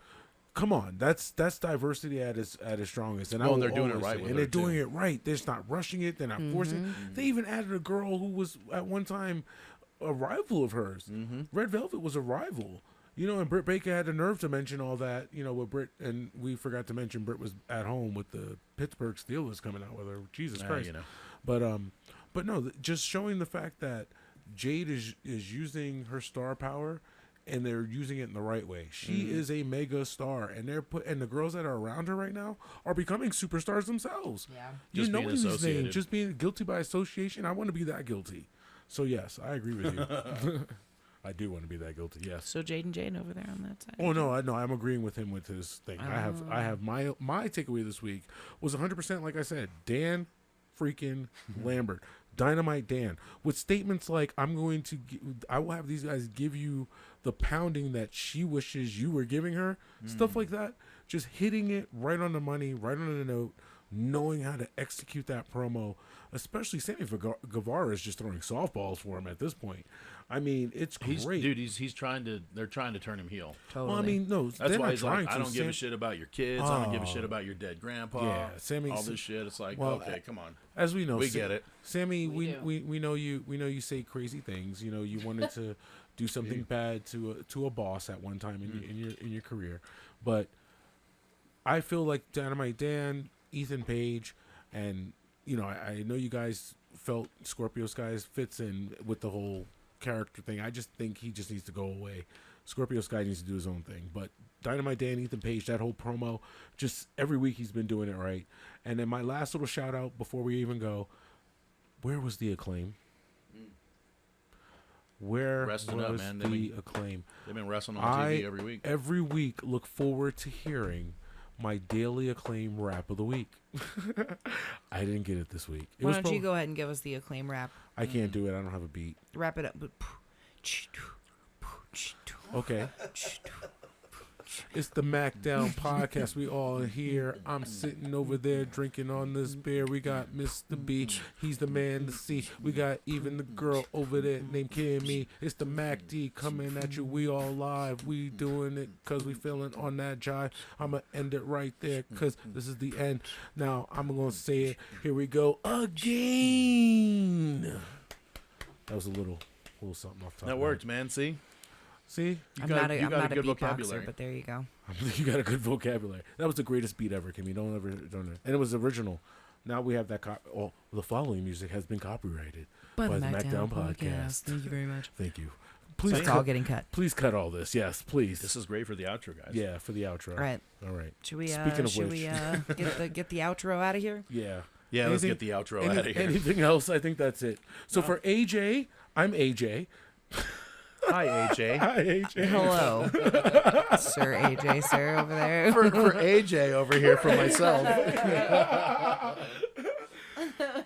Come on, that's diversity at its strongest. And they're doing it right. And they're doing it right. They're just not rushing it. They're not forcing it. They even added a girl who was at one time a rival of hers. Red Velvet was a rival. You know, and Britt Baker had the nerve to mention all that, you know, with Britt, and we forgot to mention Britt was at home with the Pittsburgh Steelers coming out with her. Jesus Christ. You know. But no, just showing the fact that Jade is using her star power, and they're using it in the right way. She is a mega star, and and the girls that are around her right now are becoming superstars themselves. Yeah. You know these names, just being guilty by association. I want to be that guilty. So yes, I agree with you. I do want to be that guilty. Yes. So Jade and Jane over there on that side. Oh no, I'm agreeing with him with his thing. I have my takeaway this week was 100%. Like I said, Dan freaking Lambert, Dynamite Dan, with statements like, I will have these guys give you the pounding that she wishes you were giving her. Stuff like that. Just hitting it right on the money, right on the note, knowing how to execute that promo. Especially Sammy Guevara is just throwing softballs for him at this point. I mean, it's great. They're trying to turn him heel. Totally. Well, I mean, no, that's why he's like, I don't give a shit about your kids. I don't give a shit about your dead grandpa. Yeah, Sammy. All this shit. It's like, okay, come on. As we know, we get it. Sammy, we know you. We know you say crazy things. You know, you wanted to do something bad to a boss at one time in your career, but I feel like Dynamite Dan, Ethan Page, and you know, I know you guys felt Scorpio Skies fits in with the whole character thing. I just think he just needs to go away. Scorpio Sky needs to do his own thing. But Dynamite Dan, Ethan Page, that whole promo, just every week he's been doing it right. And then my last little shout out before we even go, where was the Acclaim? Where Resting was up, man. the Acclaim? They've been wrestling on TV every week. Every week look forward to hearing my daily Acclaim rap of the week. I didn't get it this week. Why don't you go ahead and give us the Acclaim rap? I can't do it. I don't have a beat. Wrap it up. Okay. It's the MACKDOwn Podcast. We all here. I'm sitting over there drinking on this beer. We got Mr. B. He's the man to see. We got even the girl over there named Kimmy. It's the Mac D coming at you. We all live. We doing it because we feeling on that jive. I'm going to end it right there because this is the end. Now, I'm going to say it. Here we go again. That was a little something off top. That worked, man. See? I'm not a beatboxer, but there you go. You got a good vocabulary. That was the greatest beat ever, Kimmy. Don't it. And it was original. Now we have that. The following music has been copyrighted by the MACKDOwn Podcast. Thank you very much. Thank you. Please, it's all getting cut. Please cut all this. Yes, please. This is great for the outro, guys. Yeah, for the outro. All right. Should we? Speaking of which, get the outro out of here? Yeah. Yeah. Let's get the outro out of here. Anything else? I think that's it. So for AJ, I'm AJ. Hi, AJ. Hi, AJ. Hello, Sir AJ, sir, over there. For AJ over here for myself.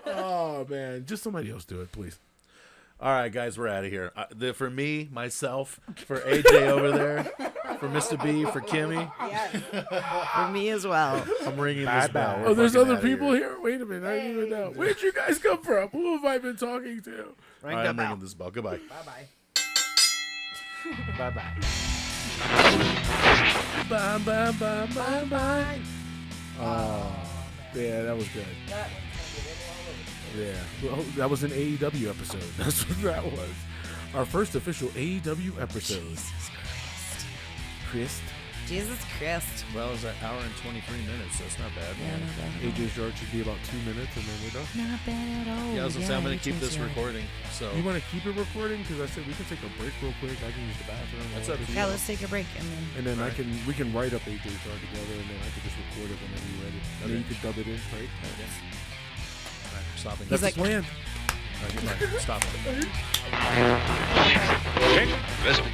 Oh, man. Just somebody else do it, please. All right, guys, we're out of here. For me, myself, for AJ over there, for Mr. B, for Kimmy. Yes. For me as well. I'm ringing this bell. Oh, there's other people here? Wait a minute. I didn't even know. Where'd you guys come from? Who have I been talking to? All right, I'm ringing this bell. Goodbye. Bye-bye. Bye-bye. Bye. Oh, yeah, that was good. Yeah, well, that was an AEW episode. That's what that was. Our first official AEW episode. Jesus Christ. Chris, Jesus Christ. Well, it was an hour and 23 minutes, so it's not bad. Yeah, not bad at all. AJ's yard should be about 2 minutes, and then we're done. Not bad at all. Yeah, I was gonna say I'm gonna keep AJ's this yard. recording. So You want to keep it recording? Because I said we can take a break real quick. I can use the bathroom. That's up to you. Yeah, let's take a break and then. And then Right. we can write up AJ's yard together, and then I can just record it whenever you're ready. And then Okay. you can dub it in, right? Alright, stopping. That's like- the plan. Alright, goodbye. Stop. Okay, listen.